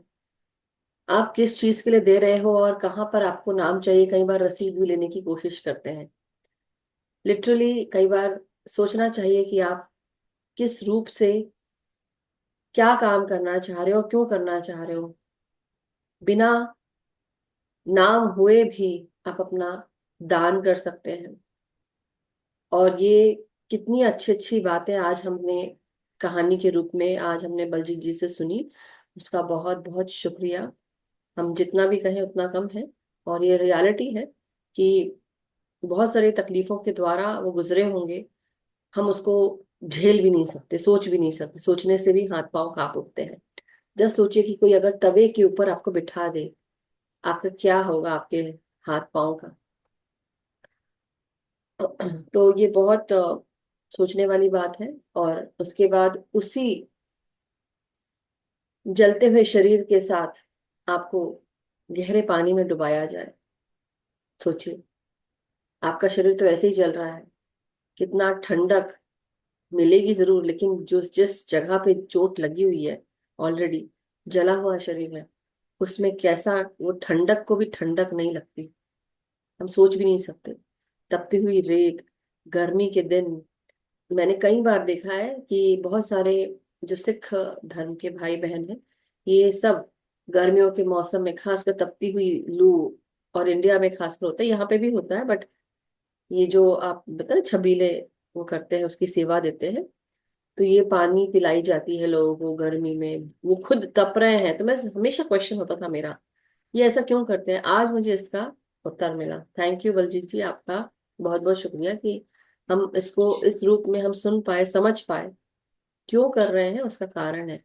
Speaker 1: आप किस चीज के लिए दे रहे हो और कहाँ पर आपको नाम चाहिए, कई बार रसीद भी लेने की कोशिश करते हैं। लिटरली कई बार सोचना चाहिए कि आप किस रूप से क्या काम करना चाह रहे हो, क्यों करना चाह रहे हो। बिना नाम हुए भी आप अपना दान कर सकते हैं। और ये कितनी अच्छी अच्छी बातें आज हमने कहानी के रूप में आज हमने बलजीत जी से सुनी, उसका बहुत बहुत शुक्रिया। हम जितना भी कहें उतना कम है, और ये रियलिटी है कि बहुत सारी तकलीफों के द्वारा वो गुजरे होंगे। हम उसको झेल भी नहीं सकते, सोच भी नहीं सकते, सोचने से भी हाथ पांव कांप उठते हैं। जस्ट सोचिए कि कोई अगर तवे के ऊपर आपको बिठा दे, आपका क्या होगा, आपके हाथ पांव का। तो ये बहुत सोचने वाली बात है। और उसके बाद उसी जलते हुए शरीर के साथ आपको गहरे पानी में डुबाया जाए। सोचिए, आपका शरीर तो ऐसे ही जल रहा है, कितना ठंडक मिलेगी जरूर, लेकिन जो जिस जगह पे चोट लगी हुई है, ऑलरेडी जला हुआ शरीर है, उसमें कैसा वो ठंडक को भी ठंडक नहीं लगती। हम सोच भी नहीं सकते। तपती हुई रेत, गर्मी के दिन। मैंने कई बार देखा है कि बहुत सारे जो सिख धर्म के भाई बहन हैं, ये सब गर्मियों के मौसम में खासकर तपती हुई लू, और इंडिया में खासकर होता है, यहाँ पे भी होता है, बट ये जो आप बताए छबीले वो करते हैं, उसकी सेवा देते हैं, तो ये पानी पिलाई जाती है लोगों को गर्मी में, वो खुद तप रहे हैं। तो मैं हमेशा क्वेश्चन होता था मेरा, ये ऐसा क्यों करते हैं? आज मुझे इसका उत्तर मिला। थैंक यू बलजीत जी, आपका बहुत बहुत शुक्रिया कि हम इसको इस रूप में हम सुन पाए, समझ पाए क्यों कर रहे हैं, उसका कारण है।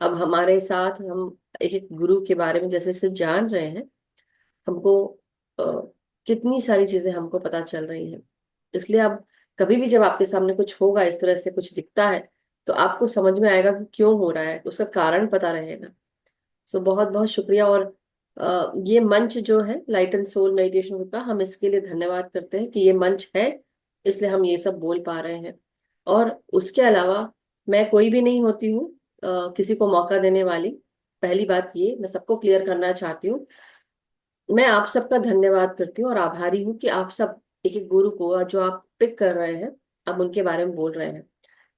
Speaker 1: अब हमारे साथ हम एक एक गुरु के बारे में जैसे जैसे जान रहे हैं, हमको अ, कितनी सारी चीजें हमको पता चल रही हैं। इसलिए अब कभी भी जब आपके सामने कुछ होगा, इस तरह से कुछ दिखता है, तो आपको समझ में आएगा कि क्यों हो रहा है, उसका कारण पता रहेगा। सो बहुत बहुत शुक्रिया। और ये मंच जो है light and soul meditation group का, हम इसके लिए धन्यवाद करते हैं कि ये मंच है, इसलिए हम ये सब बोल पा रहे हैं। और उसके अलावा मैं कोई भी नहीं होती हूँ किसी को मौका देने वाली। पहली बात ये मैं सबको क्लियर करना चाहती हूँ, मैं आप सबका धन्यवाद करती हूँ और आभारी हूँ कि आप सब एक एक गुरु को जो आप पिक कर रहे हैं, आप उनके बारे में बोल रहे हैं।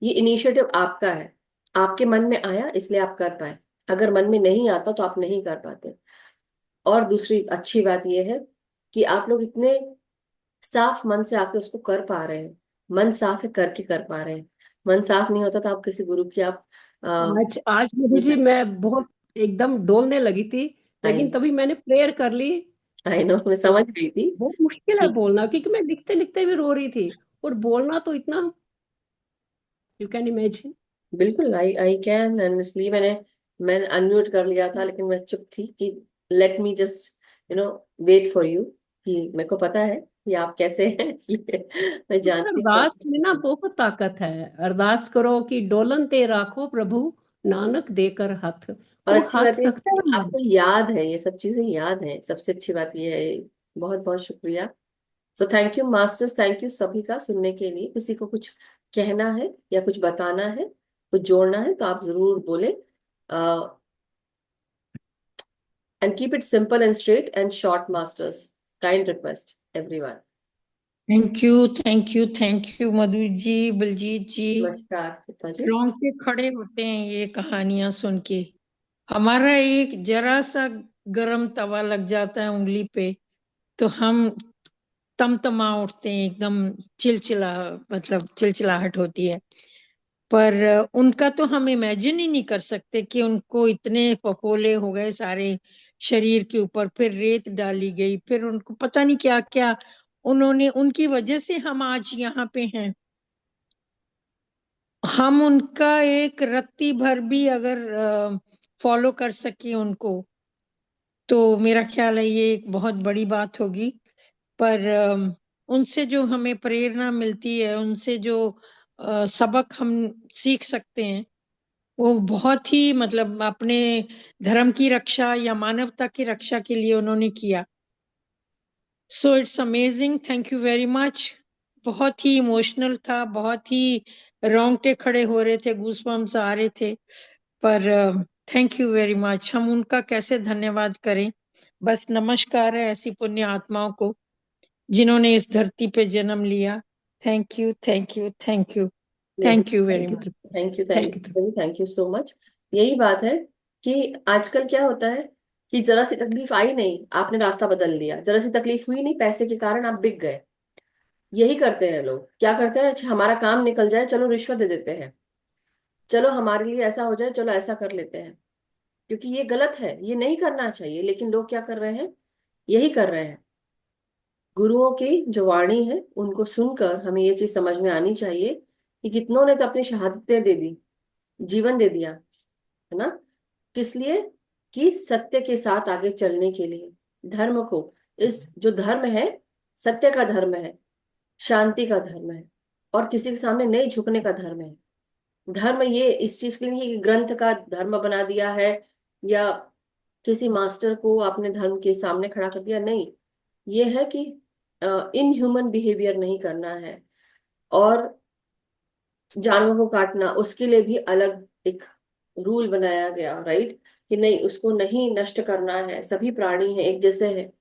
Speaker 1: ये इनिशिएटिव आपका है, आपके मन में आया इसलिए आप कर पाए, अगर मन में नहीं आता तो आप नहीं कर पाते। और दूसरी अच्छी बात यह है कि आप लोग इतने साफ मन से आके उसको कर पा रहे हैं, मन साफ है करके कर पा रहे हैं। मन साफ नहीं होता तो आप किसी गुरु की आप
Speaker 2: आज आज मधु जी मैं बहुत एकदम डोलने लगी थी,
Speaker 1: आई
Speaker 2: लेकिन तभी मैंने प्रेयर कर ली।
Speaker 1: आई नो, मैं
Speaker 2: तो
Speaker 1: समझ गई थी।
Speaker 2: बहुत मुश्किल है बोलना, क्योंकि मैं लिखते लिखते भी रो रही थी, और बोलना तो इतना, यू कैन इमेजिन।
Speaker 1: बिल्कुल, आई आई कैन, एंड इसलिए मैंने अनम्यूट कर लिया था, लेकिन मैं चुप थी कि let me just wait for you, कि मेरे को पता है कि आप कैसे हैं, इसलिए मैं
Speaker 2: उस
Speaker 1: जानती
Speaker 2: अरदास में ना
Speaker 1: हूँ।
Speaker 2: बहुत ताकत है। अरदास करो कि डोलन ते राखो प्रभु, नानक देकर हाथ।
Speaker 1: और
Speaker 2: वो
Speaker 1: अच्छी बात
Speaker 2: हाथ
Speaker 1: है
Speaker 2: रखता है
Speaker 1: कि
Speaker 2: हमारे।
Speaker 1: आपको याद है, ये सब चीजें याद है, सबसे अच्छी बात ये है। बहुत बहुत शुक्रिया। So thank you masters, thank you सभी का सुनने के लिए। किसी को कुछ कहना है या कुछ बताना है, कुछ जोड़ना है, तो आप जरूर बोले। And keep it simple and straight and short, masters. Kind request, everyone.
Speaker 3: Thank you thank you thank you Madhu ji, Baljeet ji.
Speaker 1: नमस्कार पिता जी।
Speaker 3: रोंगटे खड़े होते हैं ये कहानियां सुन के। हमारा एक जरा सा गरम तवा लग जाता है उंगली पे, तो हम तमतमा उठते हैं एकदम, चिलचिला, मतलब चिलचिलाहट होती है। पर उनका तो हम इमेजिन ही नहीं कर सकते कि उनको इतने फफोले हो गए सारे शरीर के ऊपर, फिर रेत डाली गई, फिर उनको पता नहीं क्या क्या उन्होंने, उनकी वजह से हम आज यहाँ पे हैं। हम उनका एक रत्ती भर भी अगर फॉलो कर सके उनको, तो मेरा ख्याल है ये एक बहुत बड़ी बात होगी। पर उनसे जो हमें प्रेरणा मिलती है, उनसे जो सबक हम सीख सकते हैं, वो बहुत ही, मतलब अपने धर्म की रक्षा या मानवता की रक्षा के लिए उन्होंने किया। So it's amazing, thank you very much. बहुत ही इमोशनल था, बहुत ही रोंगटे खड़े हो रहे थे, गूज़बम्प्स आ रहे थे। पर थैंक यू वेरी मच। हम उनका कैसे धन्यवाद करें। बस नमस्कार है ऐसी पुण्य आत्माओं को जिन्होंने इस धरती पे जन्म लिया। Thank you thank you thank you
Speaker 1: नहीं,
Speaker 3: thank you very
Speaker 2: thank you
Speaker 3: much.
Speaker 2: Tripti.
Speaker 1: Thank you, thank
Speaker 2: thank you Tripti.
Speaker 1: You, thank you so much. यही बात है कि आजकल क्या होता है कि जरा सी तकलीफ आई नहीं, आपने रास्ता बदल लिया, जरा सी तकलीफ हुई नहीं, पैसे के कारण आप बिक गए। यही करते हैं लोग, क्या करते हैं, अच्छा हमारा काम निकल जाए, चलो रिश्वत दे देते हैं, चलो हमारे लिए ऐसा हो जाए, चलो ऐसा कर लेते हैं। क्योंकि ये गलत है, ये नहीं करना चाहिए, लेकिन लोग क्या कर रहे हैं, यही कर रहे हैं। गुरुओं की जो वाणी है उनको सुनकर हमें ये चीज समझ में आनी चाहिए कि कितनों ने तो अपनी शहादतें दे दी, जीवन दे दिया, है ना? किस लिए? कि सत्य के साथ आगे चलने के लिए, धर्म को, इस जो धर्म है, सत्य का धर्म है, शांति का धर्म है, और किसी के सामने नहीं झुकने का धर्म है। धर्म ये इस चीज के लिए नहीं कि ग्रंथ का धर्म बना दिया है, या किसी मास्टर को आपने धर्म के सामने खड़ा कर दिया, नहीं। ये है कि इन ह्यूमन बिहेवियर नहीं करना है। और जानवर को काटना, उसके लिए भी अलग एक रूल बनाया गया, राइट? कि नहीं, उसको नहीं नष्ट करना है, सभी प्राणी हैं, एक जैसे हैं।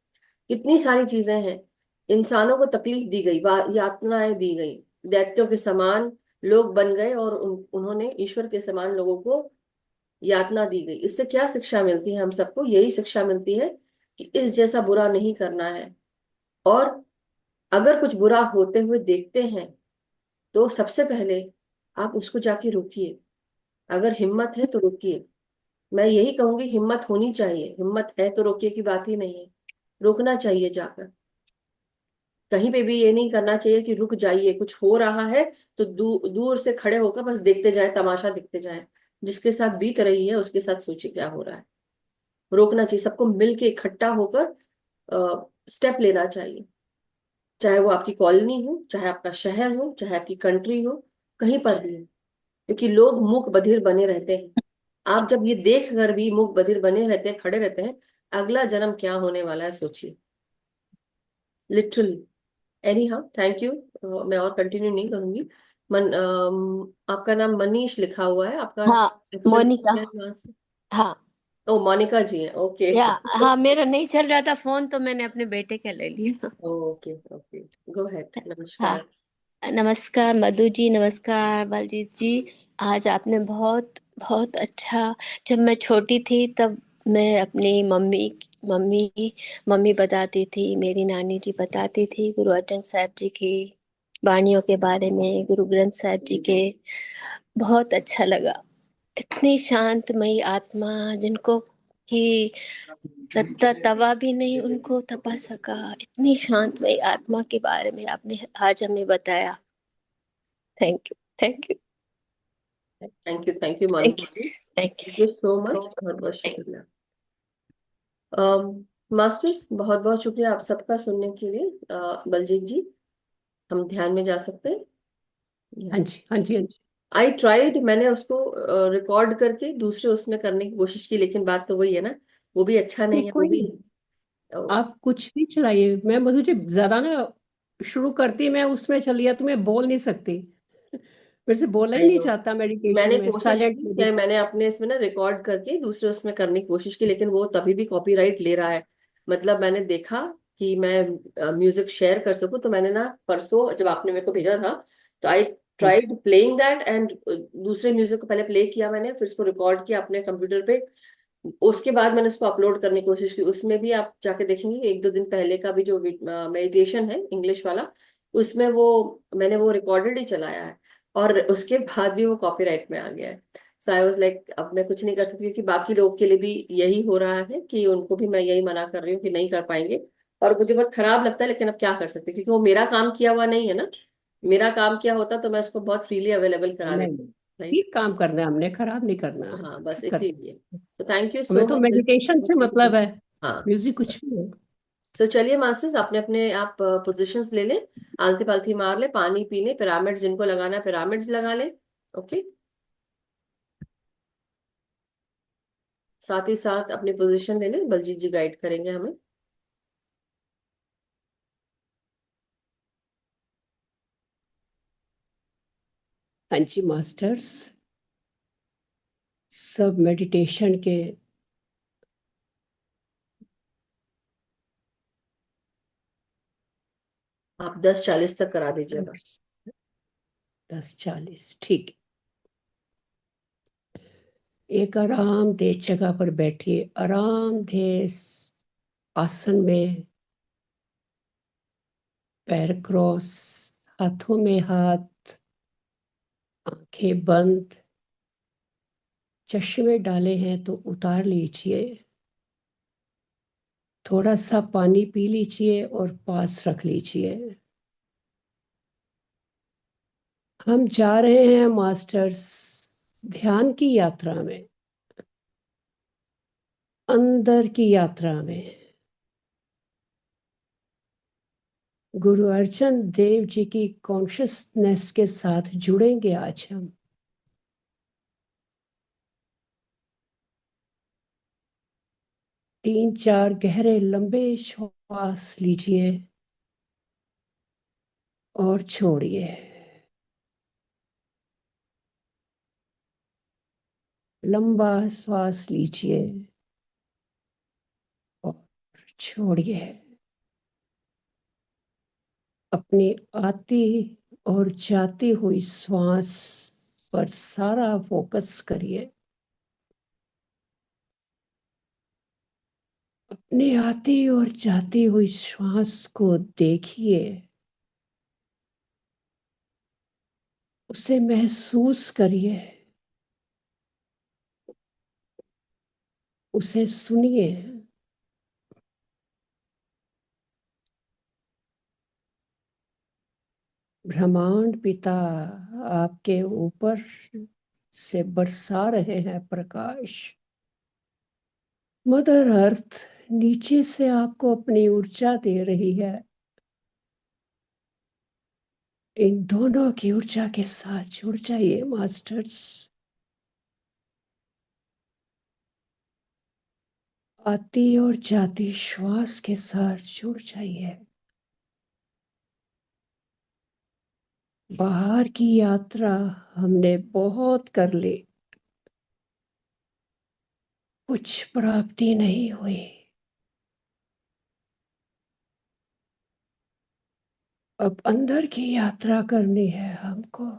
Speaker 1: इतनी सारी चीजें हैं। इंसानों को तकलीफ दी गई, यातनाएं दी गई, दैत्यों के समान लोग बन गए और उन्होंने ईश्वर के समान लोगों को यातना दी गई। इससे क्या शिक्षा मिलती है हम सबको? यही शिक्षा मिलती है कि इस जैसा बुरा नहीं करना है। और अगर कुछ बुरा होते हुए देखते हैं तो सबसे पहले आप उसको जाके रोकिए। अगर हिम्मत है तो रोकिए। मैं यही कहूंगी, हिम्मत होनी चाहिए। हिम्मत है तो रोकिए की बात ही नहीं है, रोकना चाहिए जाकर। कहीं पे भी ये नहीं करना चाहिए कि रुक जाइए, कुछ हो रहा है तो दूर से खड़े होकर बस देखते जाए, तमाशा देखते जाए। जिसके साथ बीत रही है उसके साथ सोचिए क्या हो रहा है। रोकना चाहिए, सबको मिलके इकट्ठा होकर स्टेप लेना चाहिए। चाहे वो आपकी कॉलोनी हो, चाहे आपका शहर हो, चाहे आपकी कंट्री हो, कहीं पर भी हो। क्योंकि लोग मूक बधिर बने रहते हैं। आप जब ये देख कर भी मूक बधिर बने रहते हैं, खड़े रहते हैं, अगला जन्म क्या होने वाला है सोचिए। Literally. Any how, thank you. मैं और कंटिन्यू नहीं करूंगी। आपका नाम मनीष लिखा हुआ है, आपका
Speaker 4: हाँ,
Speaker 1: एक्चुअल
Speaker 4: मोनिका।
Speaker 1: नाम?
Speaker 4: हाँ।
Speaker 1: ओ, मोनिका जी हैं, ओके।
Speaker 4: या हाँ, मेरा नहीं चल रहा था फोन तो मैंने अपने बेटे का ले लिया।
Speaker 1: ओके ओके, गो हेड।
Speaker 4: हाँ।
Speaker 1: नमस्कार।
Speaker 4: नमस्कार मधु जी, नमस्कार बलजीत जी। आज आपने बहुत बहुत अच्छा। जब मैं छोटी थी तब मैं अपनी मम्मी मम्मी मम्मी बताती थी, मेरी नानी जी बताती थी गुरु अर्जन साहब जी की वाणियों के बारे में, गुरु ग्रंथ साहब जी के। बहुत अच्छा लगा। इतनी शांतमयी आत्मा जिनको कि तवा भी नहीं उनको तपा सका, इतनी शांतमयी आत्मा के बारे में आपने आज हमें बताया। Thank you, thank you,
Speaker 1: thank you
Speaker 4: thank
Speaker 1: Monika
Speaker 4: you,
Speaker 1: जी।
Speaker 4: Thank
Speaker 1: thank you so much, बहुत बहुत
Speaker 4: यू।
Speaker 1: शुक्रिया। मास्टर्स, बहुत बहुत शुक्रिया आप सबका सुनने के लिए। बलजीत जी, हम ध्यान में जा सकते
Speaker 2: हाँ
Speaker 1: हैं?
Speaker 2: जी, हाँ जी, हाँ जी।
Speaker 1: आई ट्राइड, मैंने उसको रिकॉर्ड करके दूसरे उसमें करने की कोशिश की, लेकिन बात तो वही है ना, वो भी अच्छा नहीं
Speaker 2: नहीं,
Speaker 1: है, वो
Speaker 2: कोई
Speaker 1: भी।
Speaker 2: नहीं, आप कुछ भी चलाइए। मैं मुझे ज्यादा ना शुरू करती, मैं उसमें चलिए तो मैं बोल नहीं सकती। मेरे से बोला ही
Speaker 1: आई
Speaker 2: नहीं
Speaker 1: नो।
Speaker 2: जाता मेडिटेशन
Speaker 1: मैंने
Speaker 2: में,
Speaker 1: कोशिश
Speaker 2: साइलेंट
Speaker 1: की कि
Speaker 2: मेडिटेशन।
Speaker 1: मैंने अपने इसमें ना रिकॉर्ड करके दूसरे उसमें करने की कोशिश की, लेकिन वो तभी भी कॉपीराइट ले रहा है। मतलब मैंने देखा कि मैं म्यूजिक शेयर कर सकूं, तो मैंने ना परसों जब आपने मेरे को भेजा था, तो आई
Speaker 2: हाँ जी,
Speaker 1: ट्राइड प्लेइंग दैट एंड दूसरे म्यूजिक को पहले प्ले किया मैंने, फिर उसको रिकॉर्ड किया अपने कंप्यूटर पे। उसके बाद मैंने उसको अपलोड करने की कोशिश की। उसमें भी आप जाके देखेंगे, एक दो दिन पहले का भी जो मेडिटेशन है इंग्लिश वाला, उसमें वो मैंने वो रिकॉर्डेड ही चलाया है, और उसके बाद भी वो कॉपीराइट में आ गया है। सो आई वाज लाइक, अब मैं कुछ नहीं कर सकती, क्योंकि बाकी लोग के लिए भी यही हो रहा है कि उनको भी मैं यही मना कर रही हूँ कि नहीं कर पाएंगे। और मुझे बहुत खराब लगता है, लेकिन अब क्या कर सकते हैं, क्योंकि वो मेरा काम किया हुआ नहीं है ना। मेरा काम किया होता तो मैं उसको बहुत फ्रीली अवेलेबल करा
Speaker 2: नहीं
Speaker 1: देती।
Speaker 2: नहीं,
Speaker 1: राइट।
Speaker 2: ठीक काम करना है हमने, खराब नहीं करना है,
Speaker 1: हाँ, बस
Speaker 2: ठीक करना
Speaker 1: इसीलिए। तो थैंक यू
Speaker 2: है। हमें
Speaker 1: सो
Speaker 2: तो
Speaker 1: मच।
Speaker 2: मेडिटेशन से मतलब है,
Speaker 1: हाँ।
Speaker 2: म्यूजिक कुछ भी हो।
Speaker 1: सो चलिए मास्टर्स, अपने अपने आप पोजीशंस ले लें, आलती पालती मार ले, पानी पी ले, पिरामिड जिनको लगाना है पिरामिड्स लगा ले। ओके। साथ ही साथ अपनी पोजीशन ले लें, बलजीत जी गाइड करेंगे हमें।
Speaker 2: हाँ जी मास्टर्स, सब मेडिटेशन के
Speaker 1: आप 10:40 तक करा दीजिएगा।
Speaker 2: 10:40, ठीक है। एक आरामदेह जगह पर बैठिए, आरामदेह आसन में, पैर क्रॉस, हाथों में हाथ, आंखें बंद। चश्मे डाले हैं तो उतार लीजिए, थोड़ा सा पानी पी लीजिए और पास रख लीजिए। हम जा रहे हैं मास्टर्स ध्यान की यात्रा में, अंदर की यात्रा में। गुरु अर्जन देव जी की कॉन्शियसनेस के साथ जुड़ेंगे आज हम। 3-4 गहरे लंबे श्वास लीजिए और छोड़िए। लंबा श्वास लीजिए और छोड़िए। अपनी आती और जाती हुई श्वास पर सारा फोकस करिए। अपनी आती और जाती हुई श्वास को देखिए, उसे महसूस करिए, उसे सुनिए। ब्रह्मांड पिता आपके ऊपर से बरसा रहे हैं प्रकाश। मदर अर्थ नीचे से आपको अपनी ऊर्जा दे रही है। इन दोनों की ऊर्जा के साथ जुड़ जाइए मास्टर्स। आती और जाती श्वास के साथ जुड़ जाइए। बाहर की यात्रा हमने बहुत कर ली, कुछ प्राप्ति नहीं हुई। अब अंदर की यात्रा करनी है हमको,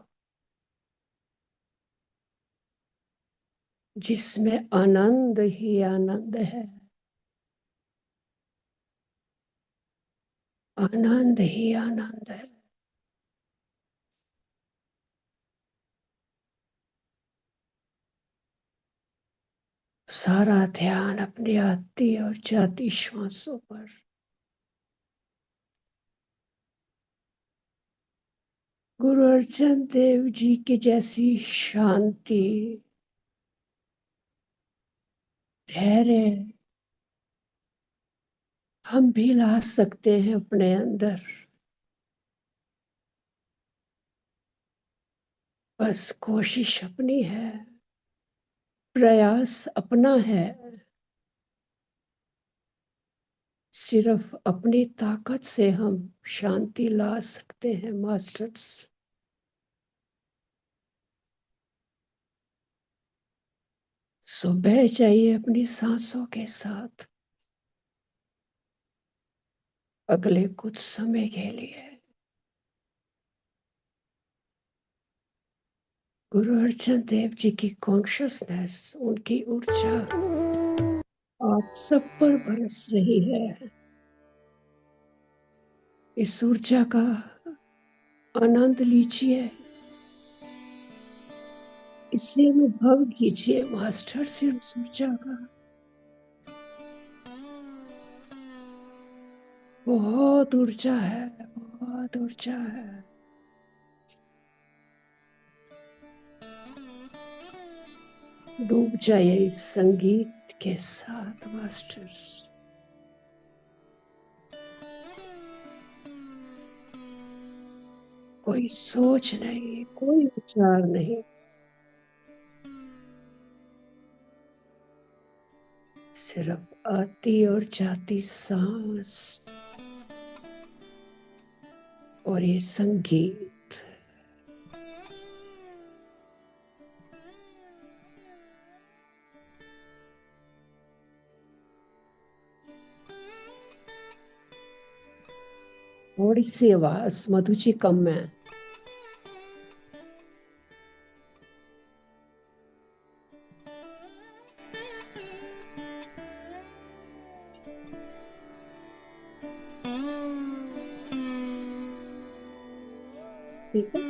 Speaker 2: जिसमें आनंद ही आनंद है। आनंद ही आनंद है। सारा ध्यान अपनी आती और जाती श्वासों पर। गुरु अर्जन देव जी की जैसी शांति, धैर्य हम भी ला सकते हैं अपने अंदर। बस कोशिश अपनी है, प्रयास अपना है। सिर्फ अपनी ताकत से हम शांति ला सकते हैं मास्टर्स। सो बह जाइए अपनी सांसों के साथ अगले कुछ समय के लिए। गुरु अर्जन देव जी की कॉन्शियसनेस, उनकी ऊर्जा आप सब पर बरस रही है। इस ऊर्जा का आनंद लीजिए, इसे अनुभव कीजिए मास्टर से उस ऊर्जा का। बहुत ऊर्जा है, बहुत ऊर्जा है। डूब जाइए इस संगीत के साथ मास्टर्स। कोई सोच नहीं, कोई विचार नहीं, सिर्फ आती और जाती सांस और ये संगीत। थोड़ी सी आवाज मधु जी कम है। ठीक है।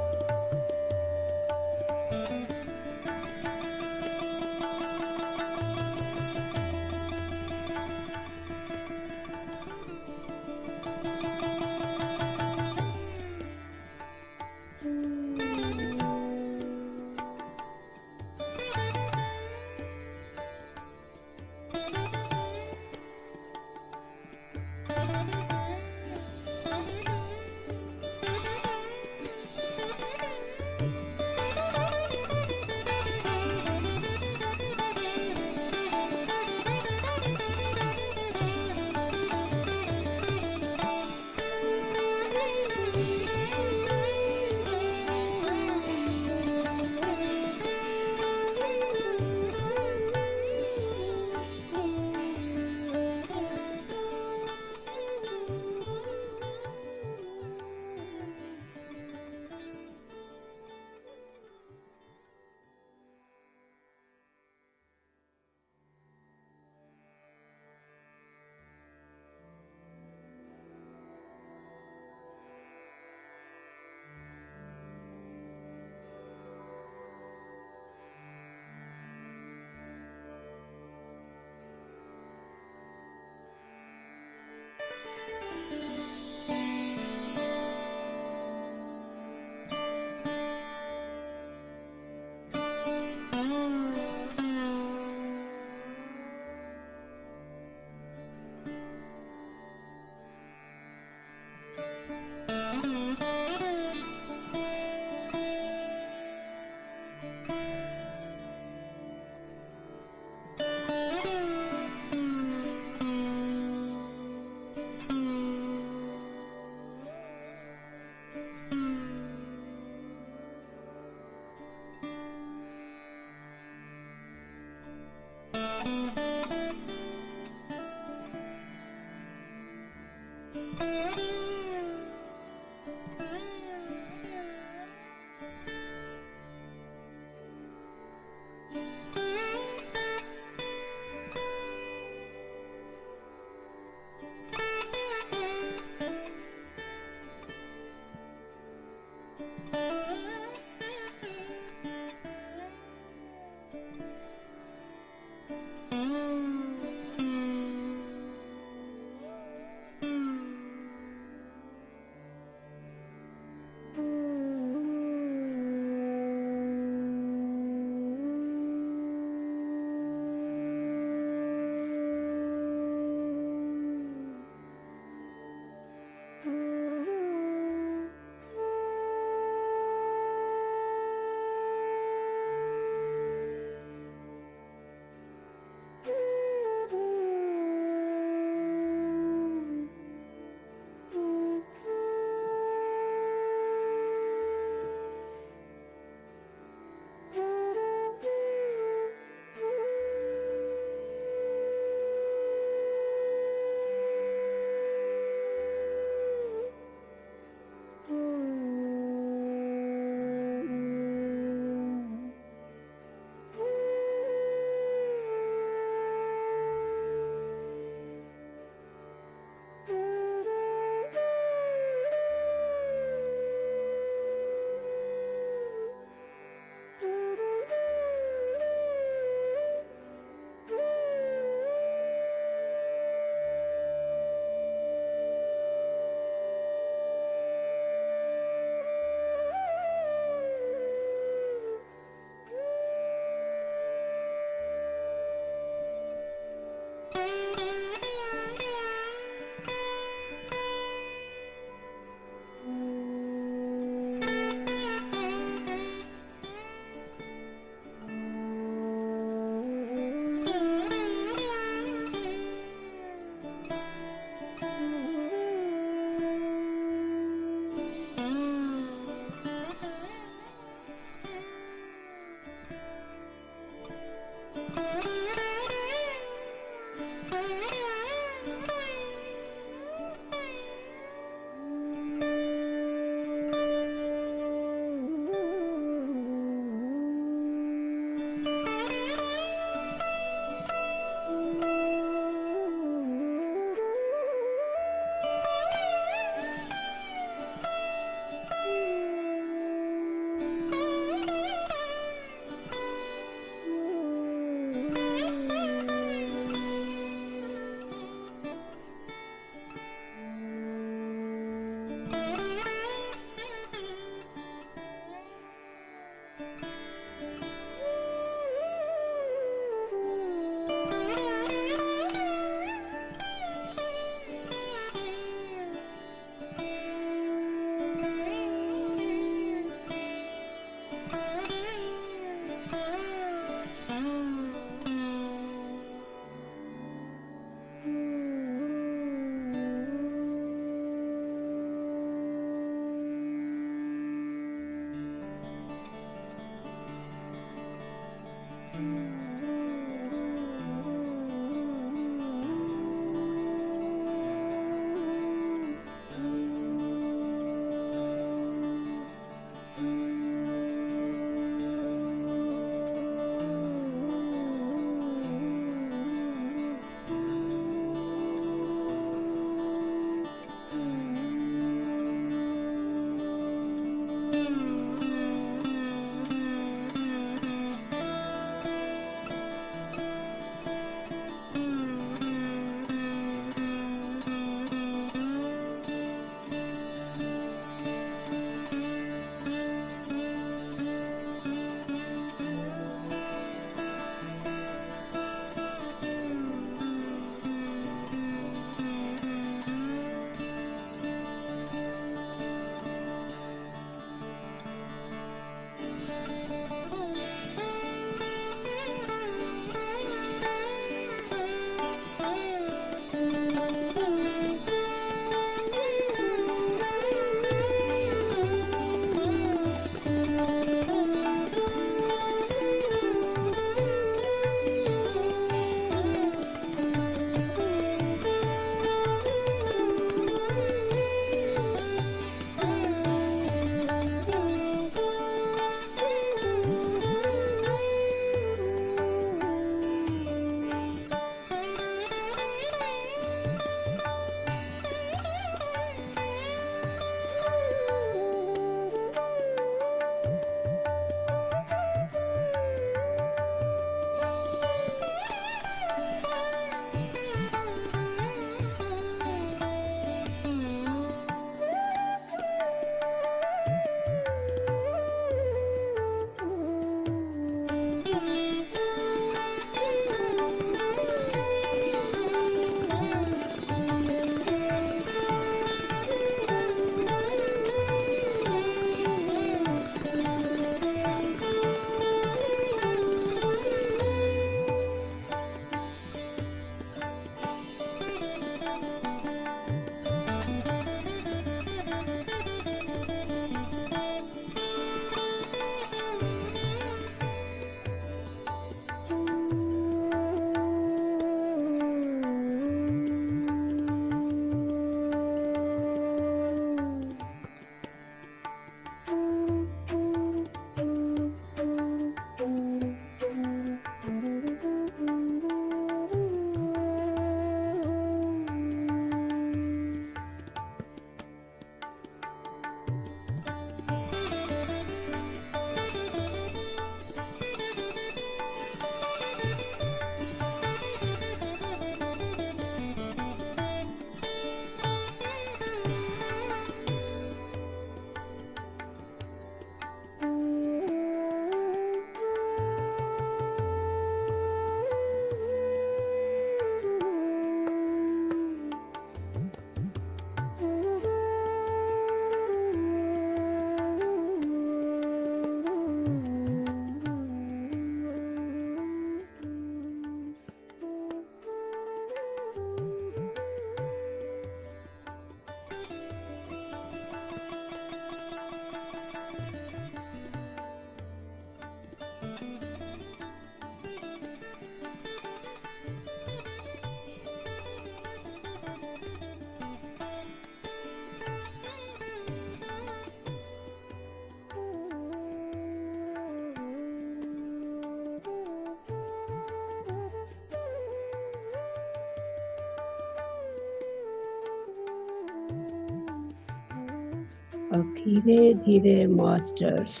Speaker 2: अब धीरे धीरे मास्टर्स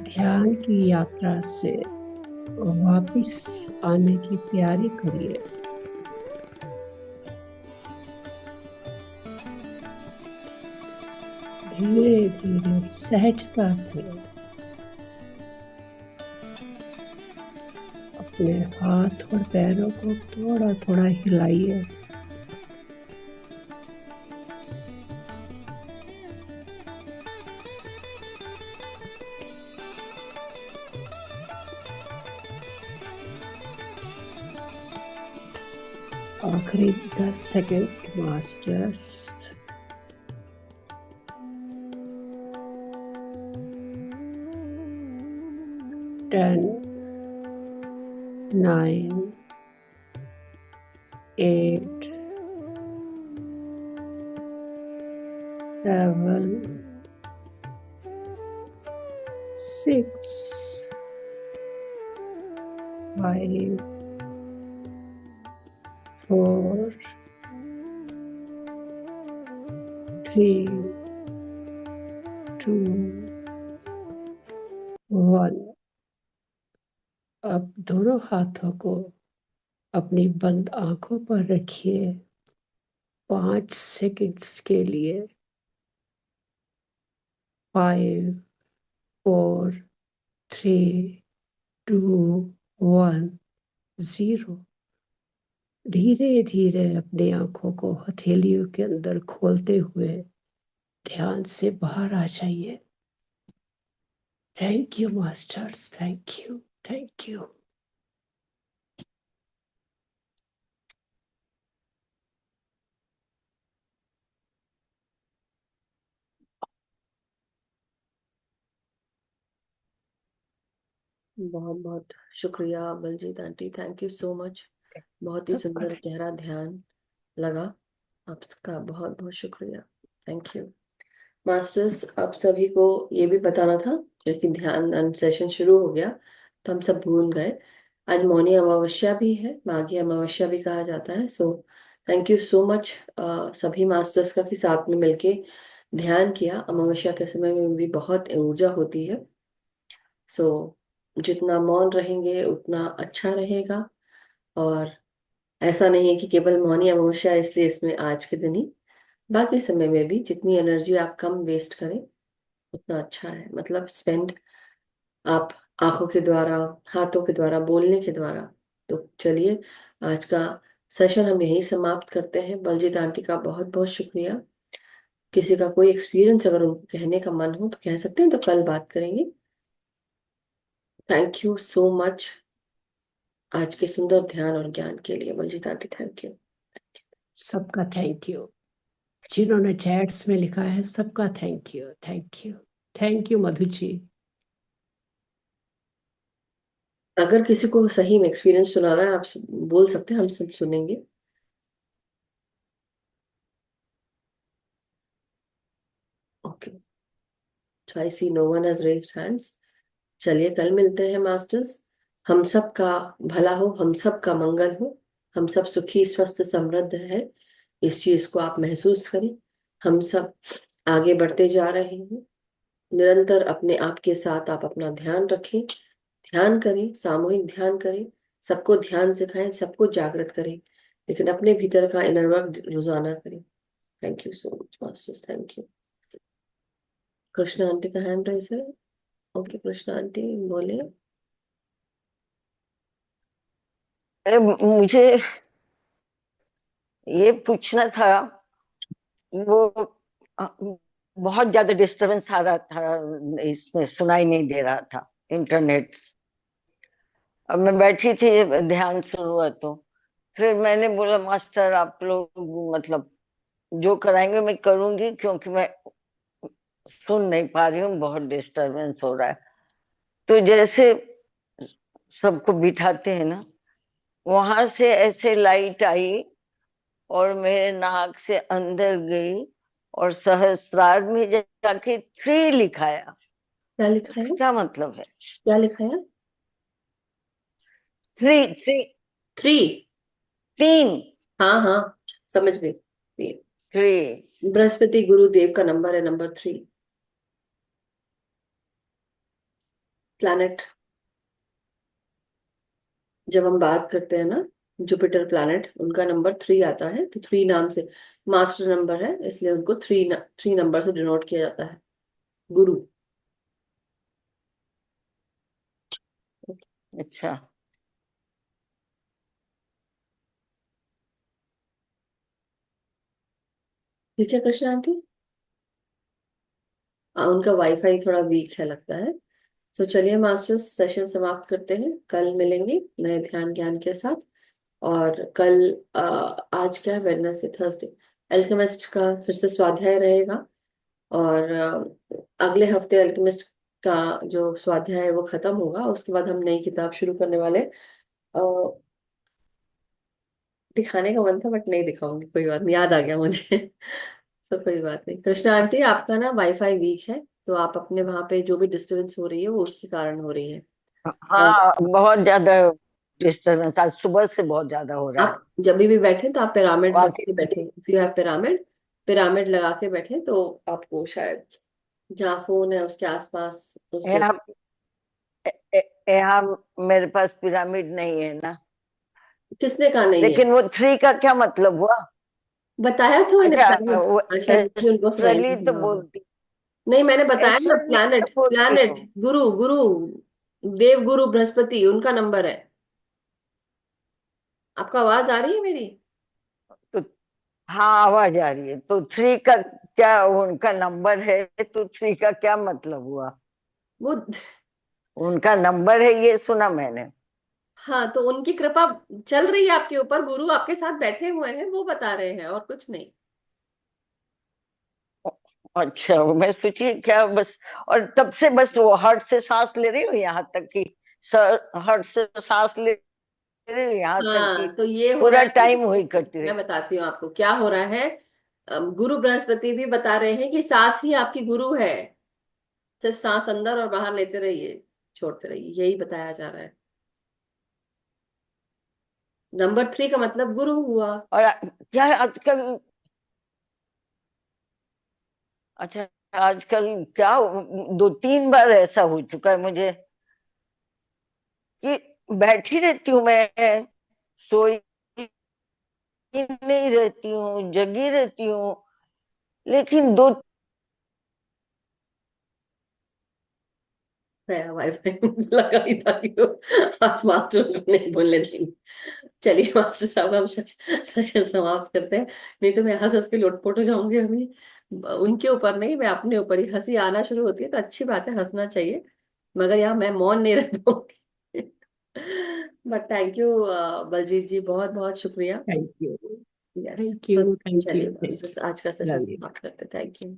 Speaker 2: ध्यान की यात्रा से वापिस आने की तैयारी करिए। धीरे धीरे सहजता से अपने हाथ और पैरों को थोड़ा थोड़ा हिलाइए। आखिरी 10 सेकंड मास्टर्स। 10, 9, 8, 7, 6, 5, 4, 3, 2, 1। अब दोनों हाथों को अपनी बंद आंखों पर रखिए 5 सेकंड्स के लिए। 5, 4, 3, 2, 1, 0। धीरे धीरे अपनी आंखों को हथेलियों के अंदर खोलते हुए ध्यान से बाहर आ जाइए। Thank you masters, thank you, thank you.
Speaker 1: बहुत बहुत शुक्रिया Baljeet aunty, thank you so much. बहुत ही
Speaker 2: सबका
Speaker 1: सुंदर गहरा ध्यान लगा। आपका बहुत बहुत शुक्रिया, थैंक यू। मास्टर्स, आप सभी को ये भी बताना था, क्योंकि ध्यान सेशन शुरू हो गया तो हम सब भूल गए। आज मौनी अमावस्या भी है, माघी अमावस्या भी कहा जाता है। So thank you so much सभी मास्टर्स का कि साथ में मिलके ध्यान किया। अमावस्या के समय में भी बहुत ऊर्जा होती है। सो जितना मौन रहेंगे उतना अच्छा रहेगा। और ऐसा नहीं है कि केवल मौनी अमावस्या इसलिए इसमें आज के दिन ही, बाकी समय में भी जितनी एनर्जी आप कम वेस्ट करें उतना अच्छा है। मतलब स्पेंड आप आंखों के द्वारा, हाथों के द्वारा, बोलने के द्वारा। तो चलिए, आज का सेशन हम यहीं समाप्त करते हैं। बलजीत आंटी का बहुत बहुत शुक्रिया। किसी का कोई एक्सपीरियंस अगर उनको कहने का मन हो तो कह सकते हैं, तो कल बात करेंगे। थैंक यू सो मच आज के सुंदर ध्यान और ज्ञान के लिए बलजीत आंटी, थैंक यू।
Speaker 2: सबका थैंक यू। जिन्होंने चैट्स में लिखा है सबका thank you, thank you, thank you Madhu ji.
Speaker 1: अगर किसी को सही में एक्सपीरियंस सुनाना है, आप बोल सकते हैं, हम सब सुनेंगे। Okay, so I see no one has raised hands. चलिए, कल मिलते हैं मास्टर्स। हम सब का भला हो, हम सब का मंगल हो, हम सब सुखी स्वस्थ समृद्ध है, इस चीज को आप महसूस करें। हम सब आगे बढ़ते जा रहे हैं। निरंतर अपने आप के साथ आप अपना ध्यान रखें, ध्यान करें, सामूहिक ध्यान करें, सबको ध्यान सिखाएं, सबको जागृत करें, लेकिन अपने भीतर का इनर वर्क रोजाना करें। Thank you so much masters, thank you. Krishna aunty का हैंड राइज है। ओके, कृष्णा आंटी बोले।
Speaker 5: मुझे ये पूछना था, वो अ, बहुत ज्यादा डिस्टरबेंस आ रहा था, इसमें सुनाई नहीं दे रहा था इंटरनेट। अब मैं बैठी थी, ध्यान शुरू हुआ तो फिर मैंने बोला मास्टर आप लोग मतलब जो कराएंगे मैं करूंगी, क्योंकि मैं सुन नहीं पा रही हूँ, बहुत डिस्टरबेंस हो रहा है। तो जैसे सबको बिठाते हैं ना, वहां से ऐसे लाइट आई और मेरे नाक से अंदर गई और सहस्त्रार में जाके थ्री लिखाया।
Speaker 1: क्या लिखा है?
Speaker 5: उसका क्या मतलब है?
Speaker 1: क्या लिखा है?
Speaker 5: Three three,
Speaker 1: 3।
Speaker 5: तीन।
Speaker 1: हाँ हाँ, समझ गई। 3।
Speaker 5: 3।
Speaker 1: बृहस्पति गुरुदेव का नंबर है नंबर 3। प्लैनेट जब हम बात करते हैं ना, जुपिटर प्लैनेट, उनका नंबर 3 आता है, तो 3 नाम से मास्टर नंबर है, इसलिए उनको 3 नंबर से डिनोट किया जाता है, गुरु।
Speaker 5: अच्छा,
Speaker 1: ठीक है कृष्णा आंटी। उनका वाईफाई थोड़ा वीक है लगता है। तो चलिए मास्टर्स, सेशन समाप्त करते हैं, कल मिलेंगे नए ध्यान ज्ञान के साथ। और कल आज क्या है, वेडनेसडे, थर्सडे, अल्केमिस्ट का फिर से स्वाध्याय रहेगा। और अगले हफ्ते अल्केमिस्ट का जो स्वाध्याय है वो खत्म होगा, उसके बाद हम नई किताब शुरू करने वाले। दिखाने का मन था बट नहीं दिखाऊंगी, कोई बात नहीं, याद आ गया मुझे। सब कोई बात नहीं। कृष्णा आंटी, आपका ना वाईफाई वीक है, तो आप अपने वहां पे जो भी डिस्टरबेंस हो रही है वो उसके कारण हो रही है। और
Speaker 5: हाँ बहुत ज्यादा डिस्टर्बेंस आज सुबह से बहुत ज्यादा हो रहा है।
Speaker 1: आप जब भी बैठे तो आप पिरामिड लगा
Speaker 5: बाकी
Speaker 1: के बैठे, if you have pyramid, pyramid लगा के बैठे तो आपको शायद जहाँ फोन है उसके आसपास उस जगह।
Speaker 5: यहाँ यहाँ मेरे पास पिरामिड नहीं है ना।
Speaker 1: किसने कहा नहीं है?
Speaker 5: लेकिन वो 3 का क्या मतलब हुआ?
Speaker 1: बताया तो मैंने
Speaker 5: अच्छा,
Speaker 1: प्लैनेट।
Speaker 5: वो
Speaker 1: शायद मुझे उनको सुनाई
Speaker 5: एस्ट्रली
Speaker 1: नहीं
Speaker 5: तो
Speaker 1: दिया होगा।
Speaker 5: बोलती,
Speaker 1: नहीं, मैंने बताया ना,
Speaker 5: एस्ट्रली तो
Speaker 1: प्लैनेट
Speaker 5: बोलती
Speaker 1: प्लैनेट,
Speaker 5: हो।
Speaker 1: गुरु गुरु, देव गुरु बृहस्पति, उनका नंबर है। आपको आवाज आ रही है मेरी?
Speaker 5: तो हाँ आवाज आ रही है, तो 3 का क्या उनका नंबर है? तो 3 का क्या मतलब हुआ?
Speaker 1: वो
Speaker 5: उनका नंबर है ये सुना मैंने।
Speaker 1: हाँ, तो उनकी कृपा चल रही है आपके ऊपर, गुरु आपके साथ बैठे हुए हैं, वो बता रहे हैं और कुछ नहीं।
Speaker 5: अच्छा, मैं सोची क्या बस, और तब से बस वो हार्ट से सांस ले रही हूँ यहाँ तक कि सर, हार्ट से सांस ले रही हूँ यहाँ तक कि
Speaker 1: हाँ, तो ये हो रहा
Speaker 5: पूरा
Speaker 1: है
Speaker 5: टाइम
Speaker 1: ना,
Speaker 5: वही करती
Speaker 1: मैं
Speaker 5: रही।
Speaker 1: बताती हूँ आपको क्या हो रहा है। गुरु बृहस्पति भी बता रहे हैं कि सांस ही आपकी गुरु है, सिर्फ सांस अंदर और बाहर लेते रहिए, छोड़ते रहिए, यही बताया जा रहा है। नंबर 3 का मतलब गुरु हुआ।
Speaker 5: और क्या है आजकल? अच्छा, आजकल क्या 2-3 बार ऐसा हो चुका है मुझे कि बैठी रहती हूँ मैं, सोई नहीं रहती हूँ, जगी रहती हूँ, लेकिन दो
Speaker 1: नया वाईफाई लगा ही था कि वो आज मास्टर को नहीं बोलने देंगे। चलिए मास्टर साहब, हम सेशन समाप्त करते हैं, नहीं तो मैं हंस हंस के लोटपोट हो जाऊंगी अभी। उनके ऊपर नहीं, मैं अपने ऊपर ही, हंसी आना शुरू होती है तो अच्छी बात है, हंसना चाहिए, मगर यहाँ मैं मौन नहीं रह पाऊंगी। But thank you Baljeet ji, बहुत बहुत शुक्रिया।
Speaker 2: Thank you,
Speaker 1: yes,
Speaker 2: thank
Speaker 1: so
Speaker 2: you, thank
Speaker 1: चलिए
Speaker 2: यू, थैंक
Speaker 1: मास्टर्स, आज का
Speaker 2: यू,
Speaker 1: सेशन
Speaker 2: लव यू।
Speaker 1: समाप्त करते, थैंक यू।